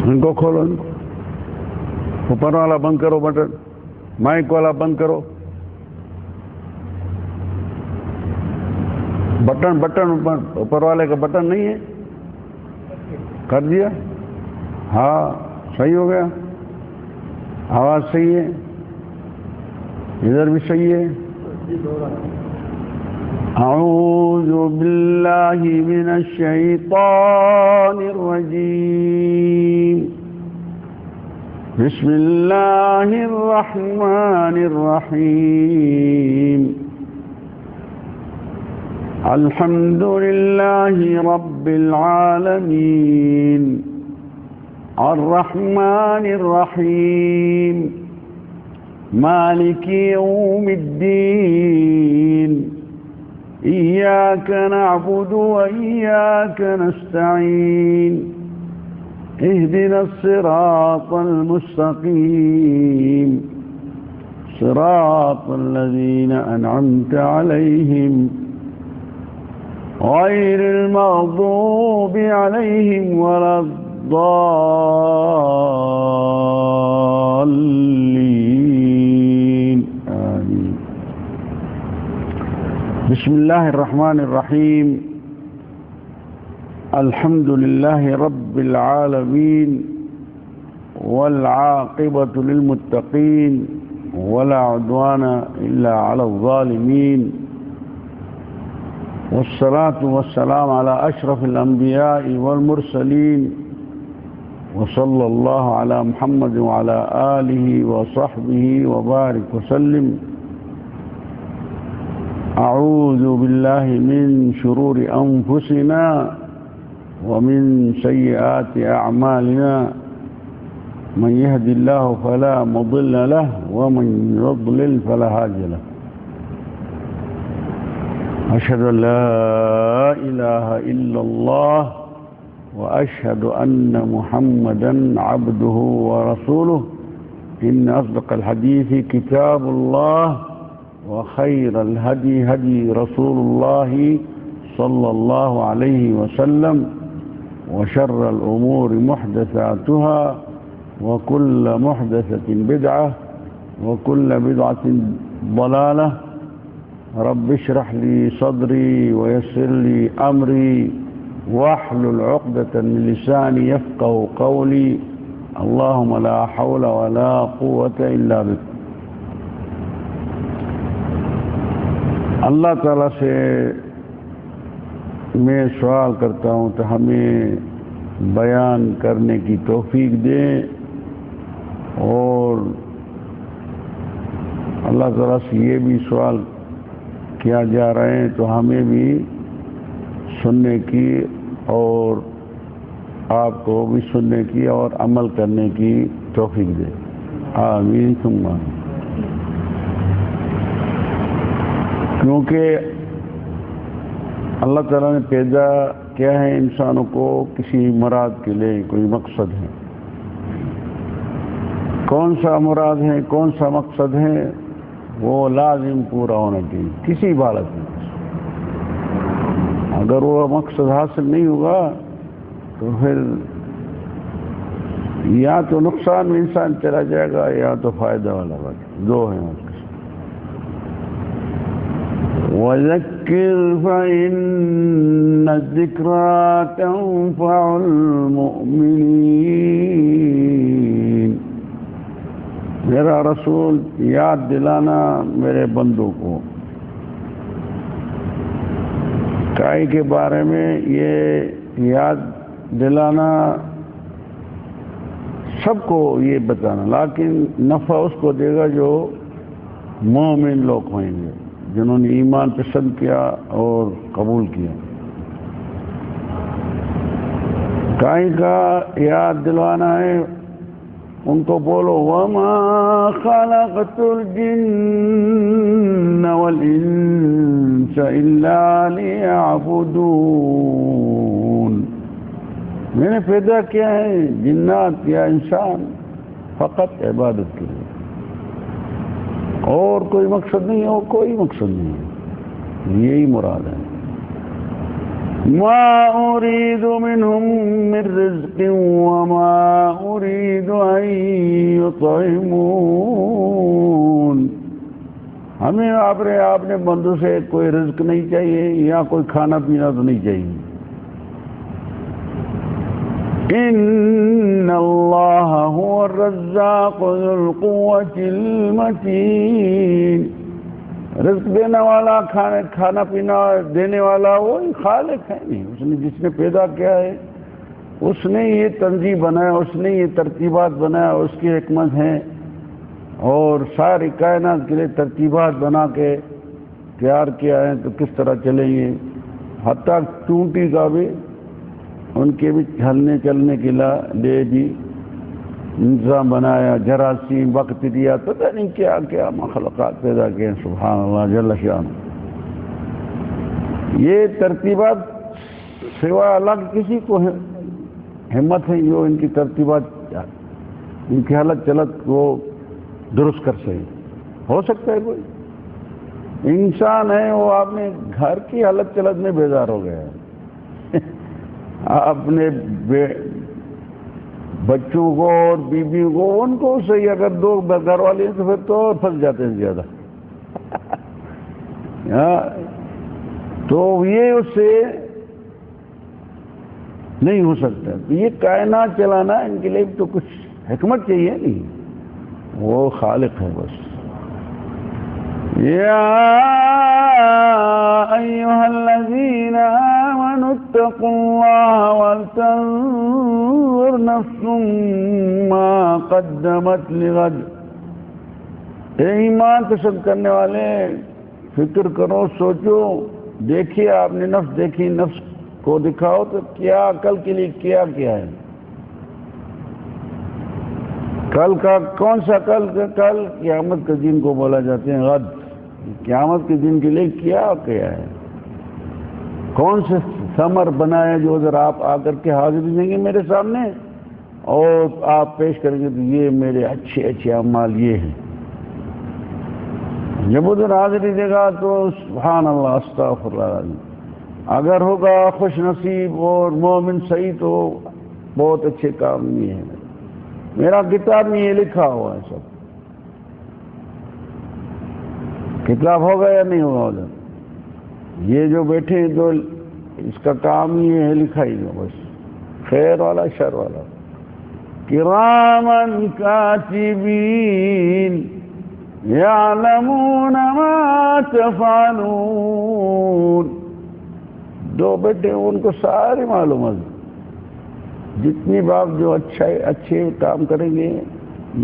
ان کو کھولو، ان کو اوپر والا بند کرو، بٹن مائک والا بند کرو، بٹن اوپر والے کا بٹن نہیں ہے، کر دیا؟ ہاں صحیح ہو گیا، آواز صحیح ہے، ادھر بھی صحیح ہے۔ اعوذ باللہ من الشیطان الرجیم، بسم اللہ الرحمن الرحیم، الحمد للہ رب العالمین، الرحمن الرحیم، مالک یوم الدین، ایاک نعبد وإیاک نستعین، اهدنا الصراط المستقیم، صراط الذین انعمت علیہم غیر المغضوب علیہم ولا الضالین، آمین۔ بسم اللہ الرحمن الرحیم، الحمد للہ رب العالمین، والعاقبۃ للمتقین، ولا عدوان الا علی الظالمین، والصلاة والسلام على اشرف الانبیاء والمرسلین، وصلی اللہ علی محمد وعلى آلہ وصحبہ وبارک وسلم۔ اعوذ باللہ من شرور انفسنا ومن سیئات اعمالنا، من يهد الله فلا مضل له ومن يضلل فلا هادي له، أشهد أن لا إله إلا الله وأشهد أن محمدا عبده ورسوله، إن أصدق الحديث كتاب الله، وخير الهدي هدي رسول الله صلى الله عليه وسلم، وشر الأمور محدثاتها، وكل محدثة بدعة، وكل بدعة ضلالة۔ رب اشرح لي صدري ويسر لي أمري واحلل عقدة من لساني يفقهوا قولي، اللهم لا حول ولا قوة إلا بك۔ اللہ تعالیٰ سے میں سوال کرتا ہوں تو ہمیں بیان کرنے کی توفیق دیں، اور اللہ تعالیٰ سے یہ بھی سوال کیا جا رہے ہیں تو ہمیں بھی سننے کی اور آپ کو بھی سننے کی اور عمل کرنے کی توفیق دے، آمین ثم آمین۔ کیونکہ اللہ تعالیٰ نے پیدا کیا ہے انسانوں کو کسی مراد کے لیے، کوئی مقصد ہے۔ کون سا مراد ہے، کون سا مقصد ہے، وہ لازم پورا ہونا چاہیے کسی حالت میں۔ اگر وہ مقصد حاصل نہیں ہوگا تو پھر یا تو نقصان میں انسان چلا جائے گا یا تو فائدہ والا بات، دو ہیں اس کے۔ وَذَكِّرْ فَإِنَّ الذِّكْرَىٰ تَنفَعُ الْمُؤْمِنِينَ۔ میرا رسول یاد دلانا میرے بندوں کو، کائی کے بارے میں یہ یاد دلانا، سب کو یہ بتانا، لیکن نفع اس کو دے گا جو مومن لوگ ہوئیں گے، جنہوں نے ایمان پسند کیا اور قبول کیا۔ کائی کا یاد دلوانا ہے، ان کو بولو وَمَا خَلَقْتُ الْجِنَّ وَالْإِنسَ إِلَّا لِيَعْبُدُونَ۔ میں نے پیدا کیا ہے جنات یا انسان فقط عبادت کے لیے، اور کوئی مقصد نہیں ہے، اور کوئی مقصد نہیں ہے، یہی مراد ہے۔ مَا أُرِيدُ مِنْهُمْ مِنْ رِزْقٍ وَمَا أريد أن يطعمون. ہمیں اپنے بندوں سے کوئی رزق نہیں چاہیے یا کوئی کھانا پینا تو نہیں چاہیے. ان اللہ هو الرزاق ذو القوة المتین. رزق دینے والا، کھانا پینا دینے والا وہی خالق ہے. نہیں، اس نے جس نے پیدا کیا ہے، اس نے یہ تنظیم بنایا، اس نے یہ ترتیبات بنایا، اس کی حکمت ہے. اور ساری کائنات کے لیے ترتیبات بنا کے تیار کیا ہے تو کس طرح چلیں گے. حتیٰ چونٹی کا بھی، ان کے بھی ہلنے چلنے کے لیے بھی انتظام بنایا. جراثیم وقت دیا، پتہ نہیں کیا کیا مخلوقات پیدا کیے. سبحان اللہ جل شان. یہ ترتیبات سوائے اللہ کسی کو ہمت ہے جو ان کی ترتیبات، ان کی حالت چلت کو درست کر سکے. ہو سکتا ہے کوئی انسان ہے وہ اپنے گھر کی حالت چلت میں بیزار ہو گیا ہے. اپنے بچوں کو اور بیوی کو، ان کو صحیح، اگر دو گھر والے ہیں تو پھر تو پھنس جاتے ہیں زیادہ. تو یہ اس سے نہیں ہو سکتا. تو یہ کائنات چلانا ان کے لیے تو کچھ حکمت چاہیے. نہیں، وہ خالق ہے بس. یا ایھا الذین آمنوا اتقوا اللہ ولتنظر نفس ما قدمت لغد. اے ایمان پسند کرنے والے، فکر کرو، سوچو، دیکھیے. آپ نے نفس دیکھی، نفس کو دکھاؤ تو کیا کل کے لیے کیا کیا ہے. کل کا کون سا کل قیامت کے دن کو بولا جاتے ہیں غد. قیامت کے دن کے لیے کیا ہے. کون سے ثمر بنایا جو ادھر آپ آ کر کے حاضر دیں گے میرے سامنے اور آپ پیش کریں گے تو یہ میرے اچھے اعمال یہ ہیں. جب ادھر حاضری دے گا تو سبحان اللہ استغفر اللہ. اگر ہوگا خوش نصیب اور مومن صحیح تو بہت اچھے کام یہ ہیں. میرا کتاب میں یہ لکھا ہوا ہے سب. کتاب ہوگا یا نہیں ہوگا ادھر؟ یہ جو بیٹھے ہیں تو اس کا کام یہ ہے لکھا ہی ہے بس، خیر والا شر والا. کرامن کاتبین یعلمون ما تفعلون. دو بیٹے ان کو ساری معلومات، جتنی بات جو اچھے کام کریں گے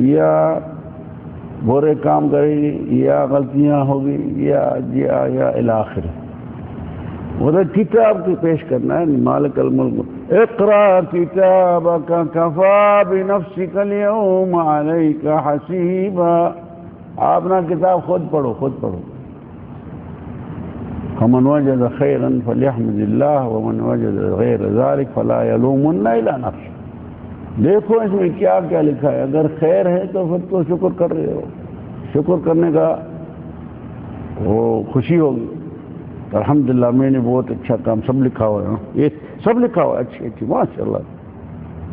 یا برے کام کریں گے یا غلطیاں ہوگی یا الاخر. وہ تو کتاب کی پیش کرنا ہے. مالک الملک اقرا کتابک کفا بنفسک اليوم علیک حسیبا. آپ نا کتاب خود پڑھو. فمن وجد خیرا فلیحمد اللہ ومن وجد غیر ذلک فلا یلومن الا نفسہ. دیکھو اس میں کیا کیا لکھا ہے. اگر خیر ہے تو پھر تو شکر کر رہے ہو. شکر کرنے کا وہ خوشی ہوگی. الحمدللہ میں نے بہت اچھا کام سب لکھا ہوا ہے. یہ سب لکھا ہوا ہے اچھی ماشاء اللہ.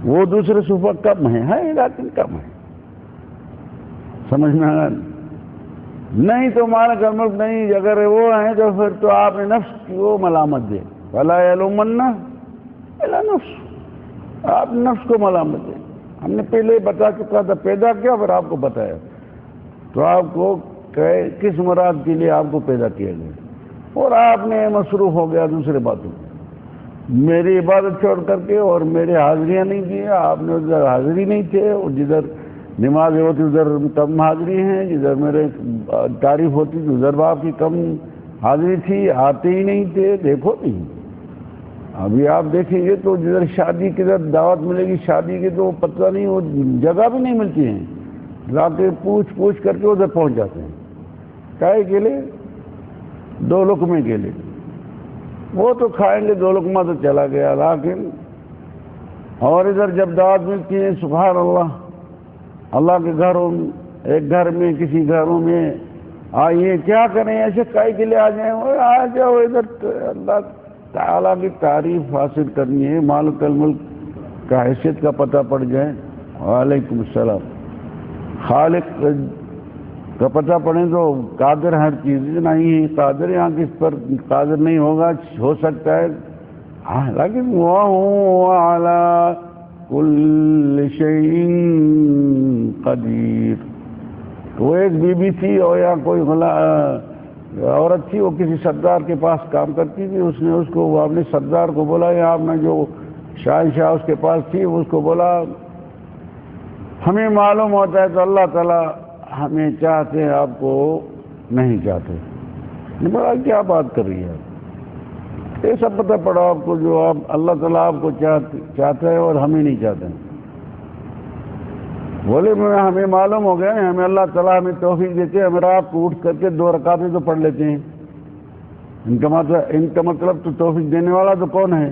وہ دوسرے صفحہ کم ہے لیکن کم ہے. سمجھ میں آیا نہیں تو مالک الملک نہیں. اگر وہ ہیں تو پھر تو آپ نے نفس کی وہ ملامت دے. فلا یلومن الا نفس. آپ نفس کو ملامت دیں. ہم نے پہلے بتا چکا تھا پیدا کیا پھر آپ کو بتایا. تو آپ کو کس مراد کے لیے آپ کو پیدا کیا گیا اور آپ نے مصروف ہو گیا دوسرے باتوں میں. میری عبادت چھوڑ کر کے اور میرے حاضریاں نہیں دی. آپ نے ادھر حاضری نہیں تھے اور جدھر نماز ہوتی ادھر کم حاضری ہیں. جدھر میرے تعریف ہوتی تو ادھر آپ کی کم حاضری تھی. آتے ہی نہیں تھے. دیکھو نہیں ابھی آپ دیکھیں گے تو جدھر شادی کی دعوت ملے گی شادی کی تو پتہ نہیں وہ جگہ بھی نہیں ملتی ہیں. جا کے پوچھ کر کے ادھر پہنچ جاتے ہیں. کائے کے لیے؟ 2 لقمے کے لیے. وہ تو کھائیں گے 2 لقمہ تو چلا گیا. لیکن اور ادھر جب دعوت ملتی ہے سبحان اللہ کے گھروں، ایک گھر میں کسی گھروں میں آئیے کیا کریں ایسے کائے کے لیے آ جائیں. آ جاؤ ادھر اللہ تعالیٰ کی تعریف حاصل کرنی ہے. مالک الملک کا حیثیت کا پتہ پڑ جائے وعلیکم السلام. خالق کا پتہ پڑھیں تو قادر ہر چیز نہیں ہے. قادر یہاں کس پر قادر نہیں ہوگا، ہو سکتا ہے لیکن وَهُوَ عَلَى كُلِّ شَيْءٍ قَدِيرٌ. وہ ایک بی بی تھی اور یا کوئی عورت تھی، وہ کسی سردار کے پاس کام کرتی تھی. اس نے اس کو اپنے سردار کو بولا، یا آپ نے جو شاہ اس کے پاس تھی اس کو بولا ہمیں معلوم ہوتا ہے تو اللہ تعالیٰ ہمیں چاہتے ہیں، آپ کو نہیں چاہتے. بولا کیا بات کر رہی ہے، یہ سب پتہ پڑا آپ کو جو آپ اللہ تعالیٰ آپ کو چاہتا ہے اور ہمیں نہیں چاہتے. بولے ہمیں معلوم ہو گیا، ہمیں اللہ تعالیٰ ہمیں توفیق دیتے ہیں، ہم رات کو اٹھ کر کے 2 رکعتیں تو پڑھ لیتے ہیں. ان کا مطلب تو توفیق دینے والا تو کون ہے؟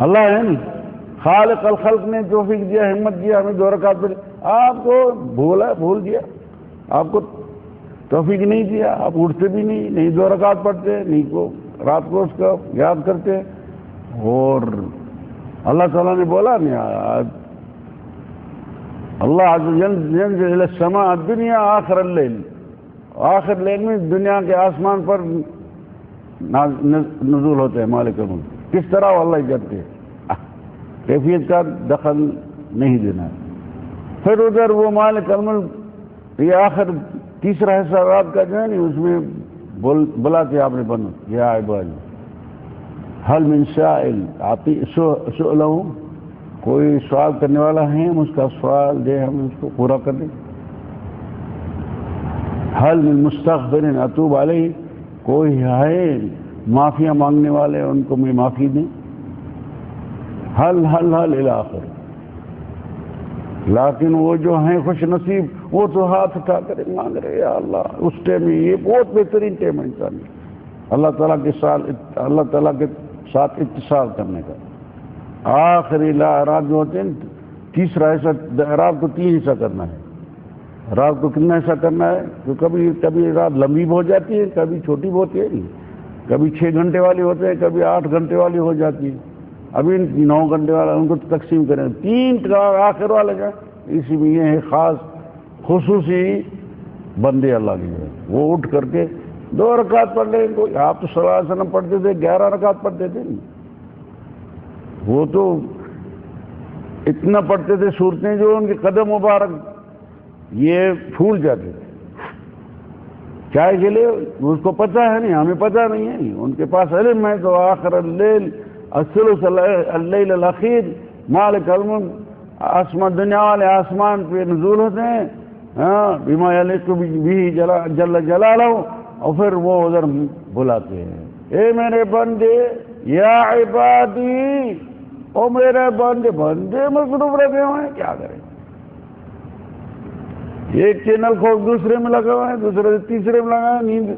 اللہ ہے نا. خالق الخلق نے توفیق دیا، ہمت دیا ہمیں 2 رکعت پڑھ. آپ کو بھول دیا، آپ کو توفیق نہیں دیا، آپ اٹھتے بھی نہیں 2 رکعت پڑھتے، نہیں کو رات کو اس کا یاد کرتے. اور اللہ تعالیٰ نے بولا نہیں، اللہ عز و جل ينزل الى السماء الدنيا آخر الليل، آخر لیل میں دنیا کے آسمان پر نزول ہوتے ہیں مالک الملک. کس طرح وہ اللہ کرتے ہیں، کیفیت کا دخل نہیں دینا ہے. پھر ادھر وہ مالک الملک یہ آخر تیسرا حصہ رات کا جو ہے نہیں، اس میں بلاتے آپ نے بنو یا عبادی حل من سائل سؤلہ، کوئی سوال کرنے والا ہے ہم اس کا سوال دے، ہم اس کو پورا کر دیں. حل من مستغفر اتوب علیہ، کوئی ہے معافیاں مانگنے والے ان کو میں معافی دیں. حل الی آخر. لیکن وہ جو ہیں خوش نصیب وہ تو ہاتھ اٹھا کر مانگ رہے یا اللہ. اس ٹائم میں یہ بہت بہترین ٹائم ہے انسان اللہ تعالیٰ کے ساتھ اتصال کرنے کا. آخری رات جو ہوتے ہیں تیسرا حصہ، رات کو 3 حصہ کرنا ہے. رات کو کتنا حصہ کرنا ہے؟ تو کبھی رات لمبی ہو جاتی ہے، کبھی چھوٹی ہوتی ہے، کبھی 6 گھنٹے والی ہوتے ہیں، کبھی 8 گھنٹے والی ہو جاتی ہے. ابھی 9 گھنٹے والا ان کو تقسیم کریں. 3 آخر والے کا اسی میں یہ ہے خاص خصوصی بندے اللہ کے ہیں، وہ اٹھ کر کے 2 رکعت پڑھ لیں. کوئی آپ تو صلی اللہ علیہ وسلم پڑھتے تھے 11 رکعت پڑھتے تھے، وہ تو اتنا پڑھتے تھے صورتیں جو ان کے قدم مبارک یہ پھول جاتے تھے. چائے کے لیے اس کو پتہ ہے نہیں، ہمیں پتہ نہیں ہے، ان کے پاس علم ہے. تو آخر اللیل الثلث اللیل الاخیر مالک الملک، آسمان دنیا والے آسمان پہ نزول ہوتے ہیں بما یلیق بہ جل جلالہ، اور پھر وہ ادھر بلاتے ہیں اے میرے بندے یا عبادی، او میرے بندے مصروف رکھے ہوئے ہیں، کیا کریں. ایک چینل کو دوسرے میں لگا ہوا ہے، دوسرے تیسرے میں لگا ہے، نیند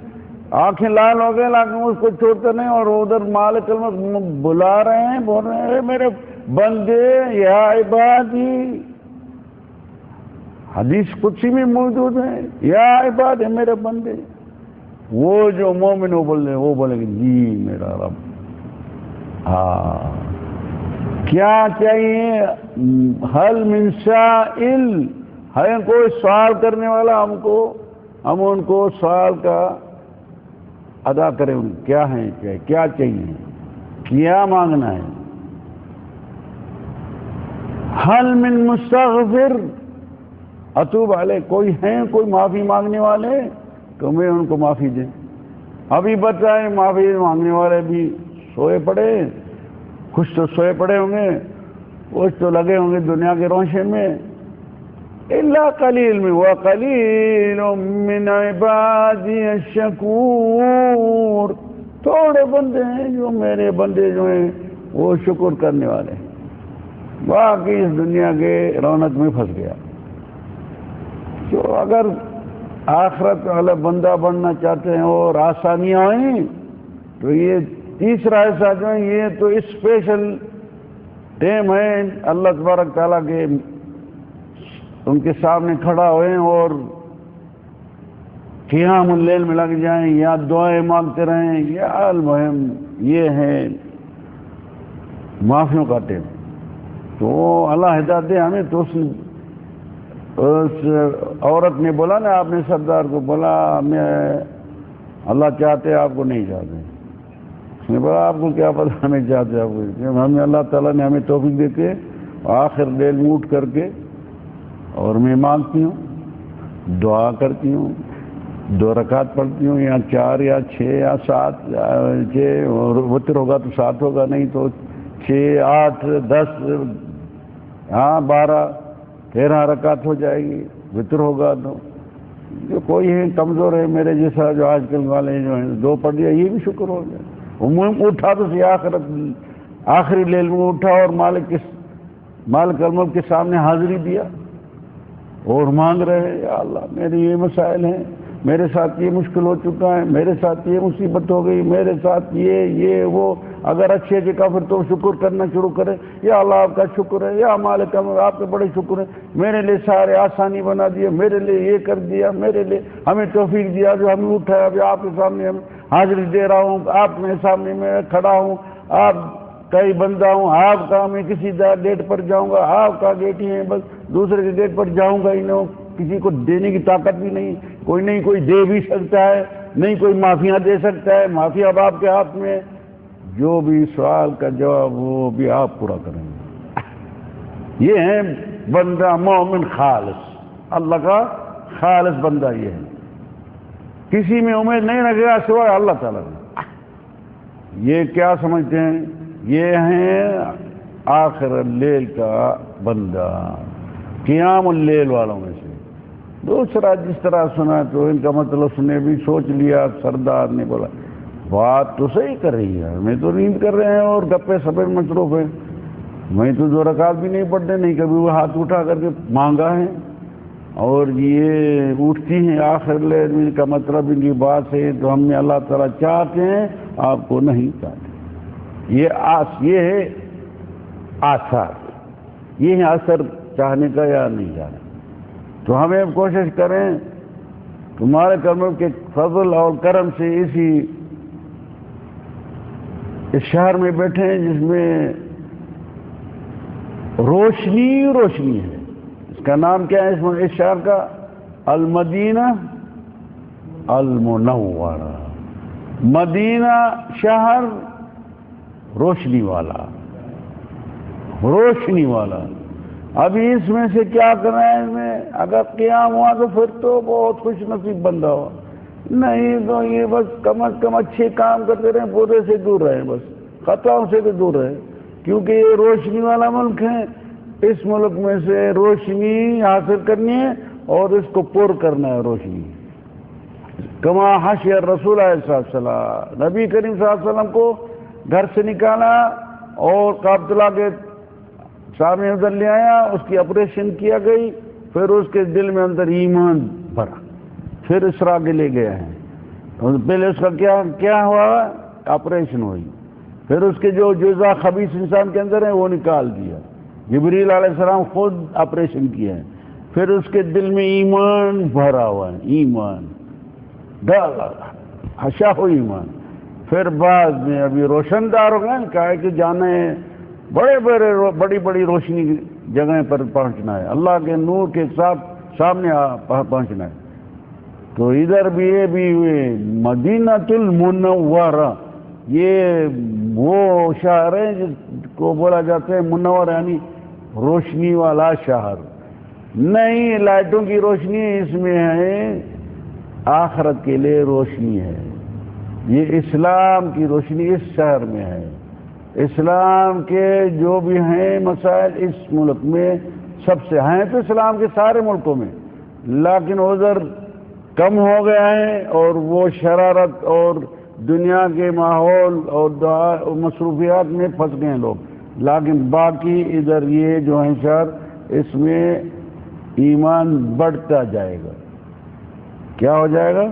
آنکھیں لال ہو گئے لیکن اس کو چھوڑتے نہیں. اور ادھر مالک الملک بلا رہے ہیں، بول رہے ہیں میرے بندے یا عبادی. حدیث قدسی میں موجود ہے یا عباد ہے میرے بندے. وہ جو مومن وہ بولیں گے جی میرا رب. کیا چاہیے؟ حل من سائل، ہے کوئی سوال کرنے والا ہم ان کو سوال کا ادا کریں. کیا ہے، کیا چاہیے، کیا مانگنا ہے؟ حل من مستغفر اتوب علیہ، کوئی معافی مانگنے والے تو میں ان کو معافی دیں. ابھی بتائیں معافی مانگنے والے بھی سوئے پڑے، کچھ تو سوئے پڑے ہوں گے، کچھ تو لگے ہوں گے دنیا کے روشن میں. الا قلیل میں وقلیل من عبادی الشکور، تھوڑے بندے ہیں جو میرے بندے جو ہیں وہ شکر کرنے والے ہیں. باقی اس دنیا کے رونق میں پھنس گیا. جو اگر آخرت والا بندہ بننا چاہتے ہیں اور آسانیاں ہیں تو یہ تیسرا حصہ جو ہے یہ تو اسپیشل ٹائم ہے. اللہ تبارک تعالیٰ کے ان کے سامنے کھڑا ہوئے اور قیام اللیل میں لگ جائیں یا دعائیں مانگتے رہیں، یا المہم یہ ہے معافیوں کا ٹائم. تو اللہ ہدایت دے ہمیں. تو اس عورت نے بولا نا، آپ نے سردار کو بولا میں اللہ چاہتے آپ کو نہیں چاہتے. اس نے بولا آپ کو کیا پتا ہمیں چاہتے آپ کو. ہمیں اللہ تعالیٰ نے ہمیں توفیق دے کے آخر دل میں اٹھ کر کے اور میں مانگتی ہوں، دعا کرتی ہوں، 2 رکعت پڑھتی ہوں، یا 4 یا 6 یا 7، 6 وتر ہوگا تو 7 ہوگا، نہیں تو 6، 8، 10، ہاں 12، 13 رکعت ہو جائے گی. وتر ہوگا تو جو کوئی ہے کمزور ہے میرے جیسا، جو آج کل والے جو ہیں 2 پڑھ دیا یہ بھی شکر ہو گیا. عموم اٹھا تو آخری لیل میں اٹھا اور مالک الملک کے سامنے حاضری دیا اور مانگ رہے ہیں یا اللہ میرے یہ مسائل ہیں، میرے ساتھ یہ مشکل ہو چکا ہے، میرے ساتھ یہ مصیبت ہو گئی، میرے ساتھ یہ وہ. اگر اچھے کا پھر تو شکر کرنا شروع کرے، یا اللہ آپ کا شکر ہے، یا مالک آپ کے بڑے شکر ہے، میرے لیے سارے آسانی بنا دیا، میرے لیے یہ کر دیا، میرے لیے ہمیں توفیق دیا جو ہمیں اٹھایا. ابھی آپ کے سامنے ہم حاضری دے رہا ہوں، آپ کے سامنے میں کھڑا ہوں، آپ کا ہی بندہ ہوں، آپ کا میں کسی گیٹ پر جاؤں گا، آپ کا گیٹ ہی ہے، بس دوسرے کے گیٹ پر جاؤں گا ہی نہیں. کسی کو دینے کی طاقت بھی نہیں، کوئی دے بھی سکتا ہے، نہیں کوئی معافیاں دے سکتا ہے. معافی اب آپ کے ہاتھ میں. جو بھی سوال کا جواب وہ بھی آپ پورا کریں گے. یہ ہے بندہ مومن خالص، اللہ کا خالص بندہ. یہ ہے کسی میں امید نہیں رکھے گا سوائے اللہ تعالیٰ نے. یہ کیا سمجھتے ہیں؟ یہ ہیں آخر اللیل کا بندہ، قیام اللیل والوں میں سے. دوسرا جس طرح سنا تو ان کا مطلب سنے بھی سوچ لیا. سردار نے بولا بات تو صحیح کر رہی ہے، میں تو نیند کر رہے ہیں اور گپے سپے مصروف ہیں، میں تو 2 رکعت بھی نہیں پڑھتے، نہیں کبھی وہ ہاتھ اٹھا کر کے مانگا ہے. اور یہ اٹھتی ہیں آخر لیل کا مطلب ان کی بات ہے تو ہم نے اللہ تعالیٰ چاہتے ہیں، آپ کو نہیں چاہتے. یہ ہے آثار، یہ ہے اثر چاہنے کا یا نہیں چاہنے. تو ہمیں کوشش کریں تمہارے کرم کے فضل اور کرم سے اس شہر میں بیٹھے ہیں جس میں روشنی ہے. اس کا نام کیا ہے اس شہر کا؟ المدینہ المنورہ. مدینہ شہر روشنی والا. ابھی اس میں سے کیا کرنا ہے؟ اس میں اگر قیام ہوا تو پھر تو بہت خوش نصیب بندہ ہوا، نہیں تو یہ بس کم از کم اچھے کام کرتے رہیں، برے سے دور رہیں، بس خطاؤں سے بھی دور رہیں، کیونکہ یہ روشنی والا ملک ہے. اس ملک میں سے روشنی حاصل کرنی ہے اور اس کو پر کرنا ہے. روشنی کما حشی الرسول صلی اللہ علیہ وسلم، نبی کریم صلی اللہ علیہ وسلم کو گھر سے نکالا اور قابلہ کے سامنے ادھر لے آیا، اس کی آپریشن کیا گئی، پھر اس کے دل میں اندر ایمان بھرا، پھر اسراء کے لے گئے ہیں. پہلے اس کا کیا ہوا؟ آپریشن ہوئی، پھر اس کے جو جزا خبیث انسان کے اندر ہیں وہ نکال دیا، جبریل علیہ السلام خود آپریشن کیا ہے، پھر اس کے دل میں ایمان بھرا ہوا ہے، ایمان ڈالا حشا ہو ایمان. پھر بعد میں ابھی روشن دار ہو گئے، کہا ہے کہ جانا ہے بڑی روشنی کی جگہ پر پہنچنا ہے، اللہ کے نور کے ساتھ سامنے پہنچنا ہے. تو ادھر بھی یہ بھی مدینۃ المنورہ، یہ وہ شہر ہے جس کو بولا جاتا ہے منور، یعنی روشنی والا شہر. نہیں لائٹوں کی روشنی اس میں ہے، آخرت کے لیے روشنی ہے. یہ اسلام کی روشنی اس شہر میں ہے. اسلام کے جو بھی ہیں مسائل اس ملک میں سب سے ہیں تو اسلام کے سارے ملکوں میں، لیکن ادھر کم ہو گیا ہے اور وہ شرارت اور دنیا کے ماحول اور مصروفیات میں پھنس گئے ہیں لوگ. لیکن باقی ادھر یہ جو ہیں شہر، اس میں ایمان بڑھتا جائے گا. کیا ہو جائے گا؟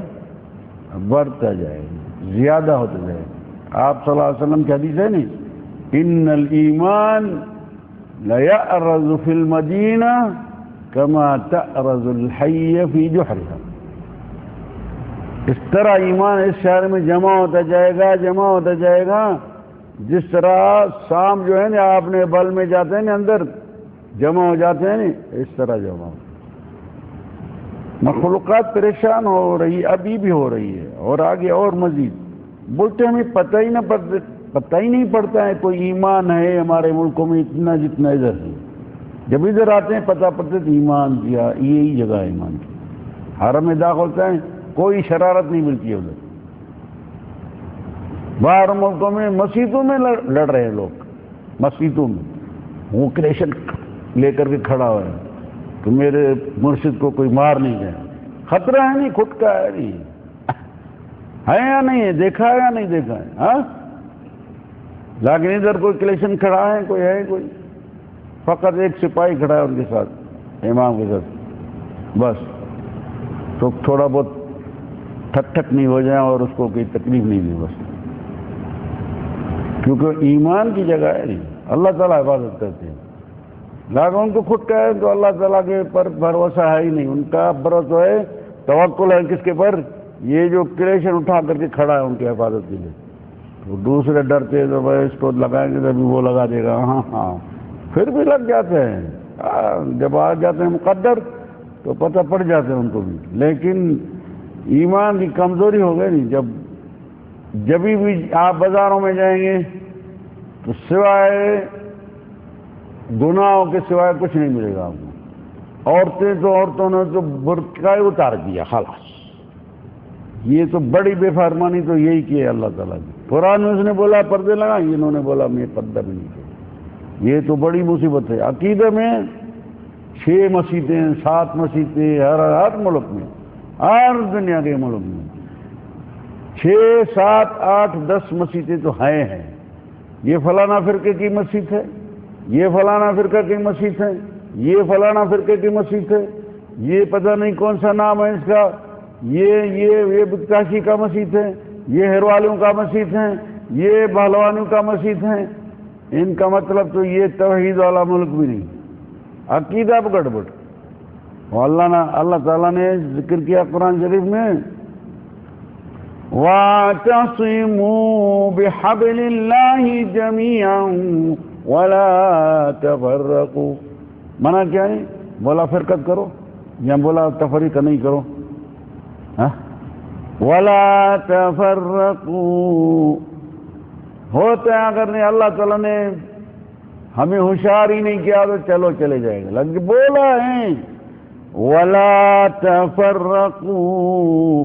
بڑھتا جائے گا، زیادہ ہوتا جائے گا. آپ صلی اللہ علیہ وسلم کی حدیث ہے نہیں، ان الایمان لیأرز فی المدینہ کما تأرز الحی فی جحرها. اس طرح ایمان اس شہر میں جمع ہوتا جائے گا جس طرح سام جو ہے نا آپ نے بل میں جاتے ہیں نا اندر جمع ہو جاتے ہیں نا، اس طرح جمع ہو مخلوقات پریشان ہو رہی، ابھی بھی ہو رہی ہے اور آگے اور مزید بولتے ہمیں پتہ ہی نہیں پڑتا ہے کوئی ایمان ہے ہمارے ملکوں میں اتنا جتنا ادھر ہے. جب ادھر آتے ہیں پتہ پڑتا ہے ایمان کیا، یہی جگہ ہے ایمان کی. حرم میں داخل ہوتا ہے کوئی شرارت نہیں ملتی ہے ادھر. باہر ملکوں میں مسجدوں میں لڑ رہے ہیں لوگ، مسجدوں میں وہ کریشن لے کر کے کھڑا ہوا ہے کہ میرے مرشد کو کوئی مار نہیں جائے. خطرہ ہے نہیں، کھٹکا ہے نہیں، ہے یا نہیں ہے، دیکھا ہے یا نہیں دیکھا ہے؟ ہاں، لیکن ادھر کوئی کلیشن کھڑا ہے، کوئی ہے، کوئی فقط ایک سپاہی کھڑا ہے ان کے ساتھ، امام کے ساتھ، بس تو تھوڑا بہت ٹھک نہیں ہو جائیں اور اس کو کوئی تکلیف نہیں دی بس، کیونکہ ایمان کی جگہ ہے نہیں. اللہ تعالیٰ حفاظت کرتے ہیں، لیکن ان کو خود کہے تو اللہ تعالیٰ کے پر بھروسہ ہے ہی نہیں. ان کا بھروسہ ہے، توکل ہے کس کے پر؟ یہ جو کلیشن اٹھا کر کے کھڑا ہے ان کی حفاظت کے لیے. تو دوسرے ڈرتے تو بھائی اس کو لگائیں گے تبھی وہ لگا دے گا. ہاں پھر بھی لگ جاتے ہیں، جب آ جاتے ہیں مقدر تو پتہ پڑ جاتے ہیں ان کو بھی. لیکن ایمان کی کمزوری ہو گئی نہیں. جب بھی آپ بازاروں میں جائیں گے تو سوائے گناہوں کے سوائے کچھ نہیں ملے گا آپ کو. عورتوں نے تو برقع اتار دیا خلاص. یہ تو بڑی بے فرمانی تو یہی کی ہے اللہ تعالیٰ کی. قرآن میں اس نے بولا پردے لگا، انہوں نے بولا میں پردہ بھی نہیں کیا. یہ تو بڑی مصیبت ہے. عقیدے میں 6 مسجدیں 7 مسجدیں ہر ملک میں، ہر دنیا کے ملک میں 6 7 8 10 مسجدیں تو ہیں. یہ فلانا فرقے کی مسجد ہے، یہ فلانا فرقہ کی مسجد ہے، یہ فلانا فرقے کی مسجد ہے، یہ پتہ نہیں کون سا نام ہے اس کا، یہ بکتاشی کا مسجد ہے، یہ ہیروالوں کا مسجد ہے، یہ بہلوانوں کا مسجد ہے. ان کا مطلب تو یہ توحید والا ملک بھی نہیں، عقیدہ گڑبڑ. اللہ تعالیٰ نے ذکر کیا قرآن شریف میں، وَاعْتَصِمُوا بِحَبْلِ اللَّهِ جَمِيعًا وَلَا تَفَرَّقُوا. منع کیا ہے؟ بولا فرقت کرو یا بولا تفریق نہیں کرو. وَلَا تَفَرَّقُوا ہوتا ہے اگر نہیں اللہ تعالیٰ نے ہمیں ہوشیار ہی نہیں کیا تو چلو چلے جائے گا. لیکن بولا ہے وَلَا تَفَرَّقُوا،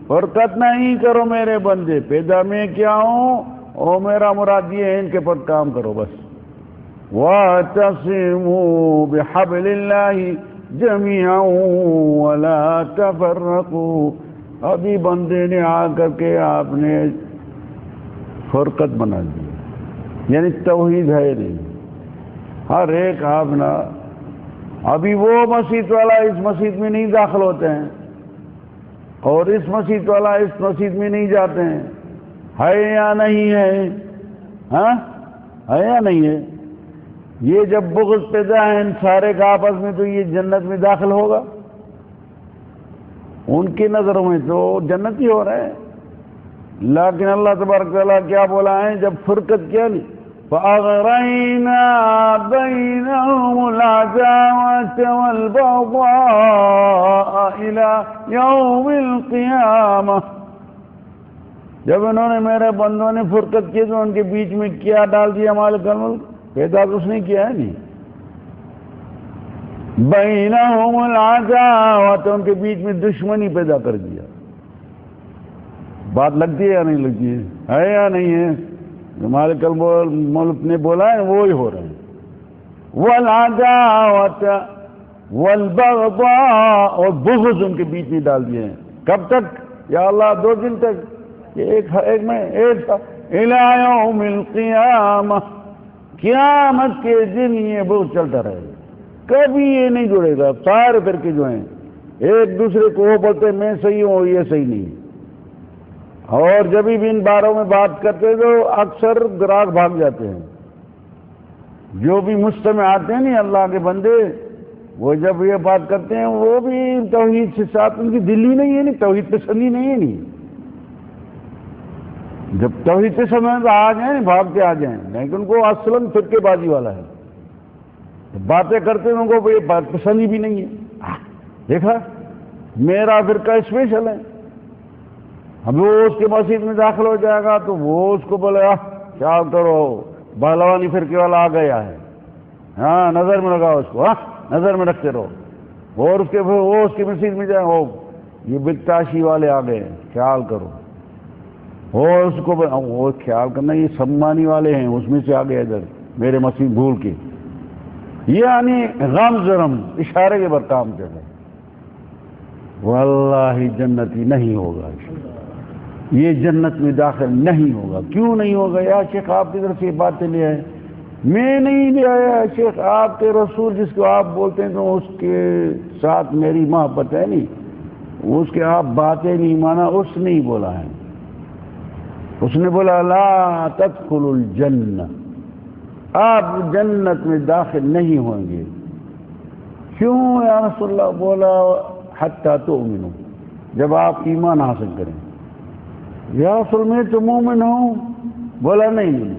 فرقت نہیں کرو میرے بندے. پیدا میں کیا ہوں اور میرا مراد یہ ہے ان کے پر کام کرو بس. وَاعْتَصِمُوا بِحَبْلِ اللَّهِ جَمِيعًا وَلَا تَفَرَّقُوا. ابھی بندے نے آ کر کے آپ نے فرقت بنا دی، یعنی توحید ہے نہیں. ہر ایک آپ نا ابھی وہ مسجد والا اس مسجد میں نہیں داخل ہوتے ہیں اور اس مسجد والا اس مسجد میں نہیں جاتے ہیں. ہے یا نہیں ہے؟ ہاں ہے یا نہیں ہے؟ یہ جب بغض پیدا ہے ان سارے کا آپس میں تو یہ جنت میں داخل ہوگا؟ ان کی نظروں میں تو جنت ہی ہو رہے ہیں. لیکن اللہ تبارک تعالیٰ کیا بولا ہے جب فرقت کیا نہیں، فَأَغْرَيْنَا بَيْنَهُمُ الْعَدَاوَةَ وَالْبَغْضَاءَ إِلَى يَوْمِ الْقِيَامَةِ. جب انہوں نے میرے بندوں نے فرقت کی تو ان کے بیچ میں کیا ڈال دیا؟ مالک الملک پیدا تو اس نے کیا ہے نہیں. بَيْنَهُمُ الْعَدَاوَةَ ان کے بیچ میں دشمنی پیدا کر دیا. بات لگتی ہے یا نہیں لگتی ہے یا نہیں ہے؟ جو مالک الملک نے بولا ہے وہی ہو رہے ہیں. وَالْعَدَاوَةَ وَالْبَغْضَاءَ اور بغض ان کے بیچ میں ڈال دیے ہیں. کب تک یا اللہ؟ 2 دن تک. ایک میں ایک إِلَى يَوْمِ الْقِيَامَةِ قیامت کے دن یہ بغض چلتا رہے گا، کبھی یہ نہیں جڑے گا. سارے فرقے جو ہیں ایک دوسرے کو وہ بولتے میں صحیح ہوں یہ صحیح نہیں، اور جب بھی ان باروں میں بات کرتے تو اکثر گراگ بھاگ جاتے ہیں. جو بھی مجتمع آتے ہیں نہیں اللہ کے بندے، وہ جب یہ بات کرتے ہیں وہ بھی توحید سے ساتھ ان کی دل ہی نہیں ہے، نہیں توحید پسندی نہیں ہے. نہیں جب توحید کے سمجھ تو آ جائیں بھاگ کے آ جائیں، لیکن ان کو اصلاً فرقے بازی والا ہے، باتیں کرتے ہیں ان کو یہ بات پسند ہی بھی نہیں ہے۔ دیکھا میرا فرقہ اسپیشل ہے، اب وہ اس کے مسجد میں داخل ہو جائے گا تو وہ اس کو بولے کیا کرو پہلوانی فرقے والا آ گیا ہے، ہاں نظر میں لگاؤ اس کو، نظر میں رکھتے رہو، اور اس کے وہ اس کی مسجد میں جائیں وہ یہ بکتاشی والے آ گئے ہیں خیال کرو، اور اس کو وہ خیال کرنا یہ سمانی والے ہیں اس میں سے آ گئے ادھر میرے مسجد بھول کے، یعنی غم زرم اشارے کے بر کام چلے، واللہ جنتی نہیں ہوگا، یہ جنت میں داخل نہیں ہوگا۔ کیوں نہیں ہوگا؟ یا شیخ آپ کی طرف سے یہ باتیں لے آئے، میں نہیں لے آیا شیخ، آپ کے رسول جس کو آپ بولتے ہیں تو اس کے ساتھ میری محبت ہے نہیں، اس کے آپ باتیں نہیں مانا، اس نے ہی بولا ہے، اس نے بولا لا تدخلوا الجنہ، آپ جنت میں داخل نہیں ہوں گے۔ کیوں یا رسول اللہ؟ بولا حتی تؤمنوا، جب آپ ایمان حاصل کریں۔ یا رسول میں تو مومن ہوں، بولا نہیں،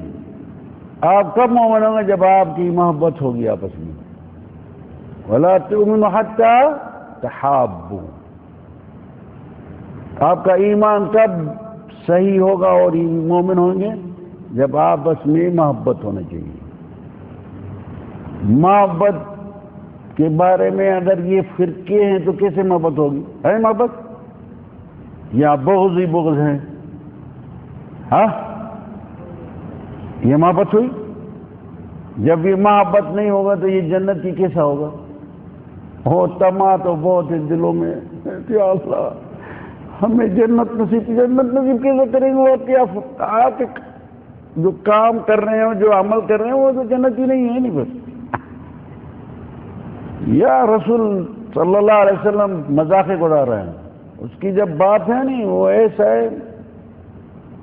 آپ کب مومن ہوں گے؟ جب آپ کی محبت ہوگی آپس میں، ولا تؤمنوا حتی تحابوا، آپ کا ایمان کب صحیح ہوگا اور مومن ہوں گے؟ جب آپس میں محبت ہونا چاہیے۔ محبت کے بارے میں اگر یہ فرقے ہیں تو کیسے محبت ہوگی؟ ہے محبت یا بغض ہی بغض ہے؟ ہاں یہ محبت ہوئی؟ جب یہ محبت نہیں ہوگا تو یہ جنت کی کیسا ہوگا؟ ہو تما تو بہت ہے دلوں میں، یا اللہ ہمیں جنت نصیب، جنت نصیب کیسے کریں گے؟ وہ کیا آپ جو کام کر رہے ہیں جو عمل کر رہے ہیں وہ تو جنت ہی نہیں ہے، نہیں بس۔ یا رسول صلی اللہ علیہ وسلم مذاق اڑا رہے ہیں، اس کی جب بات ہے نہیں وہ ایسا ہے،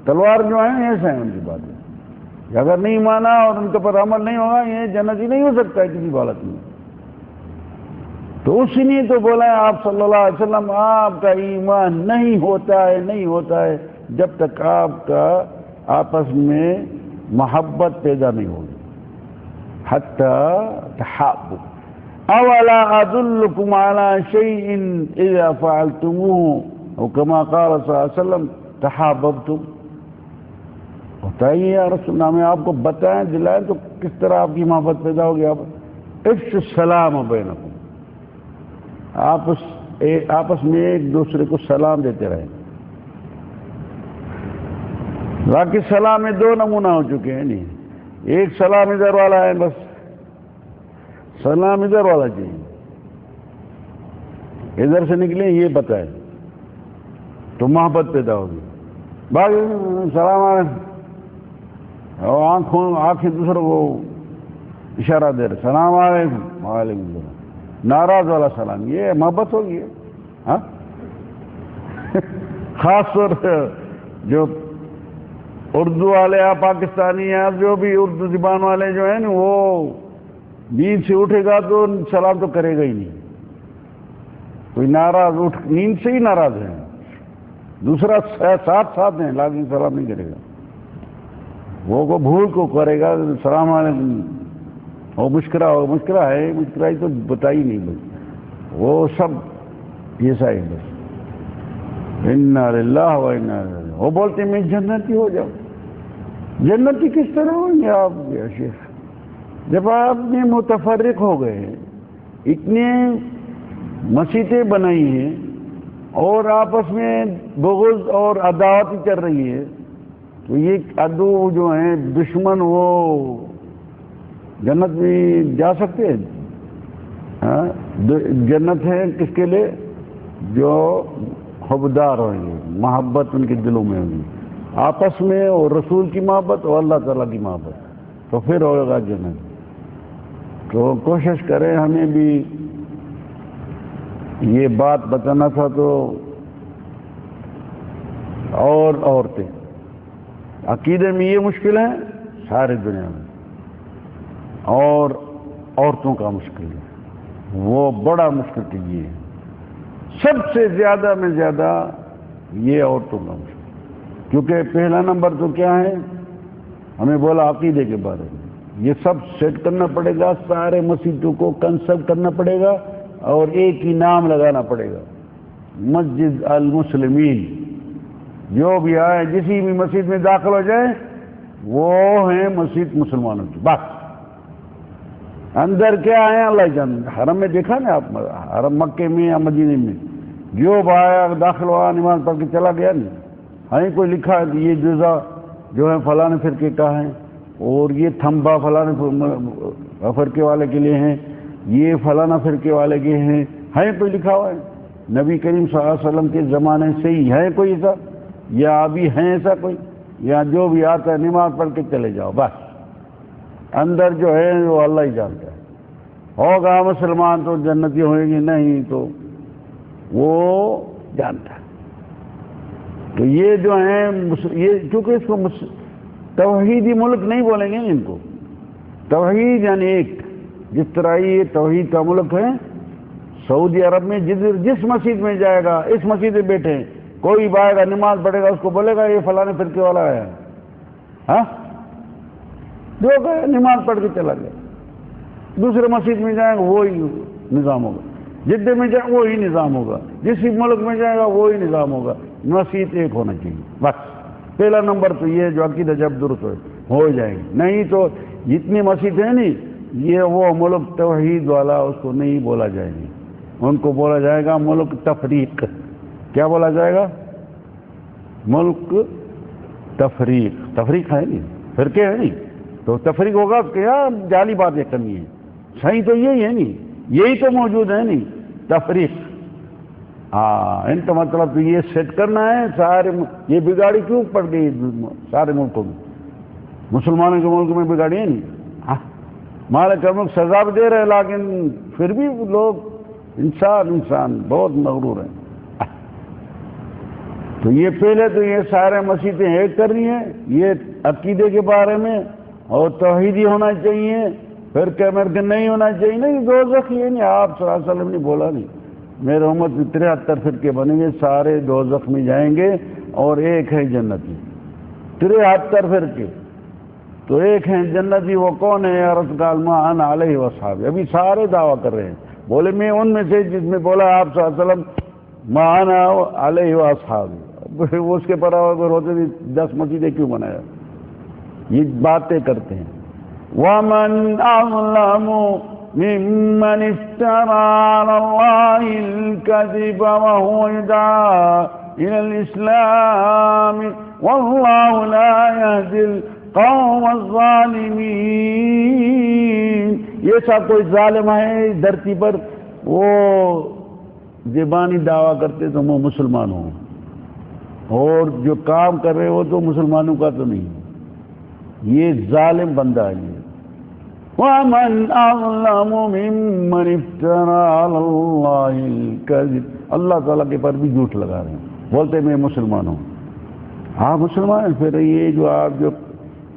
تلوار جو ہے ایسا ہے ان کی بات ہے، اگر نہیں مانا اور ان کے پر عمل نہیں ہوگا یہ جنت ہی نہیں ہو سکتا ہے کسی حالت میں۔ تو اسی نے تو بولا ہے آپ صلی اللہ علیہ وسلم، آپ کا ایمان نہیں ہوتا ہے، نہیں ہوتا ہے جب تک آپ کا آپس میں محبت پیدا نہیں ہوگی، حتی تحابوا۔ اولا ادلکم علی شیء اذا فعلتموه او کما قال صلی اللہ علیہ وسلم تحاببتم، بتائیے یا رسول اللہ ہمیں آپ کو بتائیں دلائیں تو کس طرح آپ کی محبت پیدا ہوگی۔ آپ افشوا السلام بینکم، آپس میں ایک دوسرے کو سلام دیتے رہیں۔ باقی سلام میں دو نمونہ ہو چکے ہیں، نہیں ایک سلام ادھر والا ہے، بس سلام ادھر والا چاہیے، ادھر سے نکلیں یہ بتائیں تو محبت پیدا ہوگی۔ باقی سلام علیکم اور آنکھیں دوسروں کو اشارہ دے رہے، سلام علیکم وعلیکم السلام، ناراض والا سلام، یہ محبت ہوگی؟ ہاں خاص طور سے جو اردو والے ہیں، پاکستانی ہیں، جو بھی اردو زبان والے جو ہیں نا، وہ نیند سے اٹھے گا تو سلام تو کرے گا ہی نہیں، کوئی ناراض اٹھ نیند سے ہی ناراض ہے، دوسرا ساتھ ہیں لیکن سلام نہیں کرے گا، وہ کو بھول کو کرے گا سلام علیکم، وہ مسکرا ہے، مسکرائی تو بتائی نہیں، بس وہ سب ایسا ہی، بس انا للہ و انا الیہ راجعون۔ وہ بولتے میں جنتی ہو جاؤں، جنتی کس طرح ہوں گے آپ یا شیخ؟ جب آپ نے متفرق ہو گئے، اتنے مسجدیں بنائی ہیں اور آپس میں بغض اور عداوت چل رہی ہے، تو یہ عدو جو ہیں دشمن وہ جنت میں جا سکتے ہیں؟ ہاں جنت ہے کس کے لیے؟ جو حبدار ہوں گے، محبت ان کے دلوں میں ہوگی آپس میں، اور رسول کی محبت اور اللہ تعالیٰ کی محبت، تو پھر ہوگا جنت۔ تو کوشش کریں، ہمیں بھی یہ بات بتانا تھا، تو اور عورتیں عقیدے میں یہ مشکل ہے ساری دنیا میں، اور عورتوں کا مشکل ہے، وہ بڑا مشکل تو یہ ہے، سب سے زیادہ میں زیادہ یہ عورتوں کا مشکل، کیونکہ پہلا نمبر تو کیا ہے، ہمیں بولا عقیدے کے بارے میں، یہ سب سیٹ کرنا پڑے گا، سارے مسجدوں کو کنسلٹ کرنا پڑے گا اور ایک ہی نام لگانا پڑے گا، مسجد المسلمین۔ جو بھی آئے جسی بھی مسجد میں داخل ہو جائے وہ ہیں مسجد مسلمانوں کی، بس اندر کیا ہے اللہ جانتا۔ حرم میں دیکھا نا آپ، حرم مکے میں یا مدینے میں، جو آیا داخل ہوا نماز پڑھ کے چلا گیا نہیں، ہاں کوئی لکھا ہے یہ جزا جو ہے فلاں فرقے کا ہے، اور یہ تھمبا فلاں فرقے والے کے لیے ہیں، یہ فلاں فرقے والے کے ہیں، کوئی لکھا ہوا ہے؟ نبی کریم صلی اللہ علیہ وسلم کے زمانے سے ہی ہے کوئی ایسا، یا ابھی ہے ایسا کوئی؟ یا جو بھی آتا ہے نماز پڑھ کے چلے جاؤ بس، اندر جو ہے وہ اللہ ہی جانتا ہے۔ ہوگا مسلمان تو جنتی ہوئیں گے، نہیں تو وہ جانتا ہے۔ تو یہ جو ہیں یہ چونکہ اس کو توحیدی ملک نہیں بولیں گے ان کو، توحید یعنی ایک، جس طرح یہ توحید کا ملک ہے۔ سعودی عرب میں جس مسجد میں جائے گا، اس مسجد میں بیٹھے ہیں، کوئی آئے گا نماز پڑھے گا، اس کو بولے گا یہ فلاں فرقے والا ہے، ہاں جو کہ نماز پڑھ کے چلا گیا۔ دوسرے مسجد میں جائے گا وہی نظام ہوگا، جدے میں جائے وہی نظام ہوگا، جس ملک میں جائے گا وہی نظام ہوگا۔ مسجد ایک ہونا چاہیے بس، پہلا نمبر تو یہ جو عقیدہ جب درست ہو جائے گی، نہیں تو جتنی مسجد ہے نہیں، یہ وہ ملک توحید والا اس کو نہیں بولا جائے گا، ان کو بولا جائے گا ملک تفریق۔ کیا بولا جائے گا؟ ملک تفریق۔ تفریق ہے نہیں، فرقے ہے نہیں، تو تفریق ہوگا کیا؟ جعلی باتیں کرنی ہے، صحیح تو یہی ہے نہیں، یہی تو موجود ہے نہیں، تفریق۔ ہاں ان کا مطلب تو یہ سیٹ کرنا ہے سارے، یہ بگاڑی کیوں پڑ گئی سارے ملکوں میں؟ مسلمانوں کے ملک میں بگاڑی ہے نہیں، مالک ملک سزا بھی دے رہے، لیکن پھر بھی لوگ انسان بہت مغرور ہیں۔ تو یہ پہلے تو یہ سارے مسجدیں ایک کرنی ہے، یہ عقیدے کے بارے میں، اور توحیدی ہونا چاہیے، پھر کیمرکن نہیں ہونا چاہیے، نہیں دوزخ یہ نہیں، آپ صلی اللہ علیہ وسلم نے بولا نہیں، میرے امت میں 73 فرقے بنیں گے، سارے دوزخ میں جائیں گے اور ایک ہے جنتی۔ 73 فرقے تو ایک ہیں جنتی، وہ کون ہے؟ عرض قال ما انا علیہ واصحابی، ابھی سارے دعویٰ کر رہے ہیں، بولے میں ان میں سے جس میں بولا آپ صلی اللہ علیہ وسلم ما انا علیہ واصحابی، وہ اس کے برابر ہوتے تھے 10 مسجدیں کیوں بنایا؟ یہ باتیں کرتے ہیں۔ وَمَنْ أَظْلَمُ مِمَّنِ افْتَرَىٰ عَلَى اللَّهِ الْكَذِبَ وَهُوَ يُدْعَىٰ إِلَى الْإِسْلَامِ وَاللَّهُ لَا يَهْدِي الْقَوْمَ الظَّالِمِينَ۔ یہ سب کوئی ظالم ہے دھرتی پر، وہ زبانی دعویٰ کرتے تو وہ مسلمان ہوں، اور جو کام کر رہے ہو تو مسلمانوں کا تو نہیں، یہ ظالم بندہ ہے۔ وَمَنْ أَظْلَمُ مِمَّنِ افْتَرَىٰ عَلَى اللَّهِ الْكَذِبَ، اللہ تعالیٰ کے پر بھی جھوٹ لگا رہے ہیں، بولتے میں مسلمان ہوں۔ ہاں مسلمان ہیں، پھر یہ جو آپ جو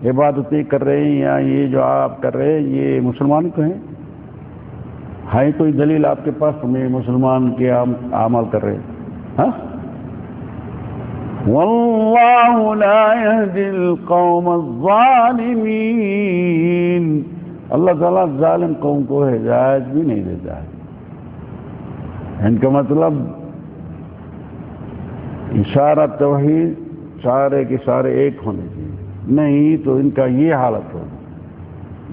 عبادتیں کر رہے ہیں یا یہ جو آپ کر رہے ہیں یہ مسلمان تو ہیں؟ ہے کوئی دلیل آپ کے پاس میں مسلمان کے اعمال کر رہے ہیں؟ ہاں واللہ لا يهدي القوم الظالمین، اللہ تعالیٰ ظالم قوم کو ہدایت بھی نہیں دیتا ہے۔ ان کا مطلب اشارہ توحید سارے کے سارے ایک ہونے چاہیے، نہیں تو ان کا یہ حالت ہو۔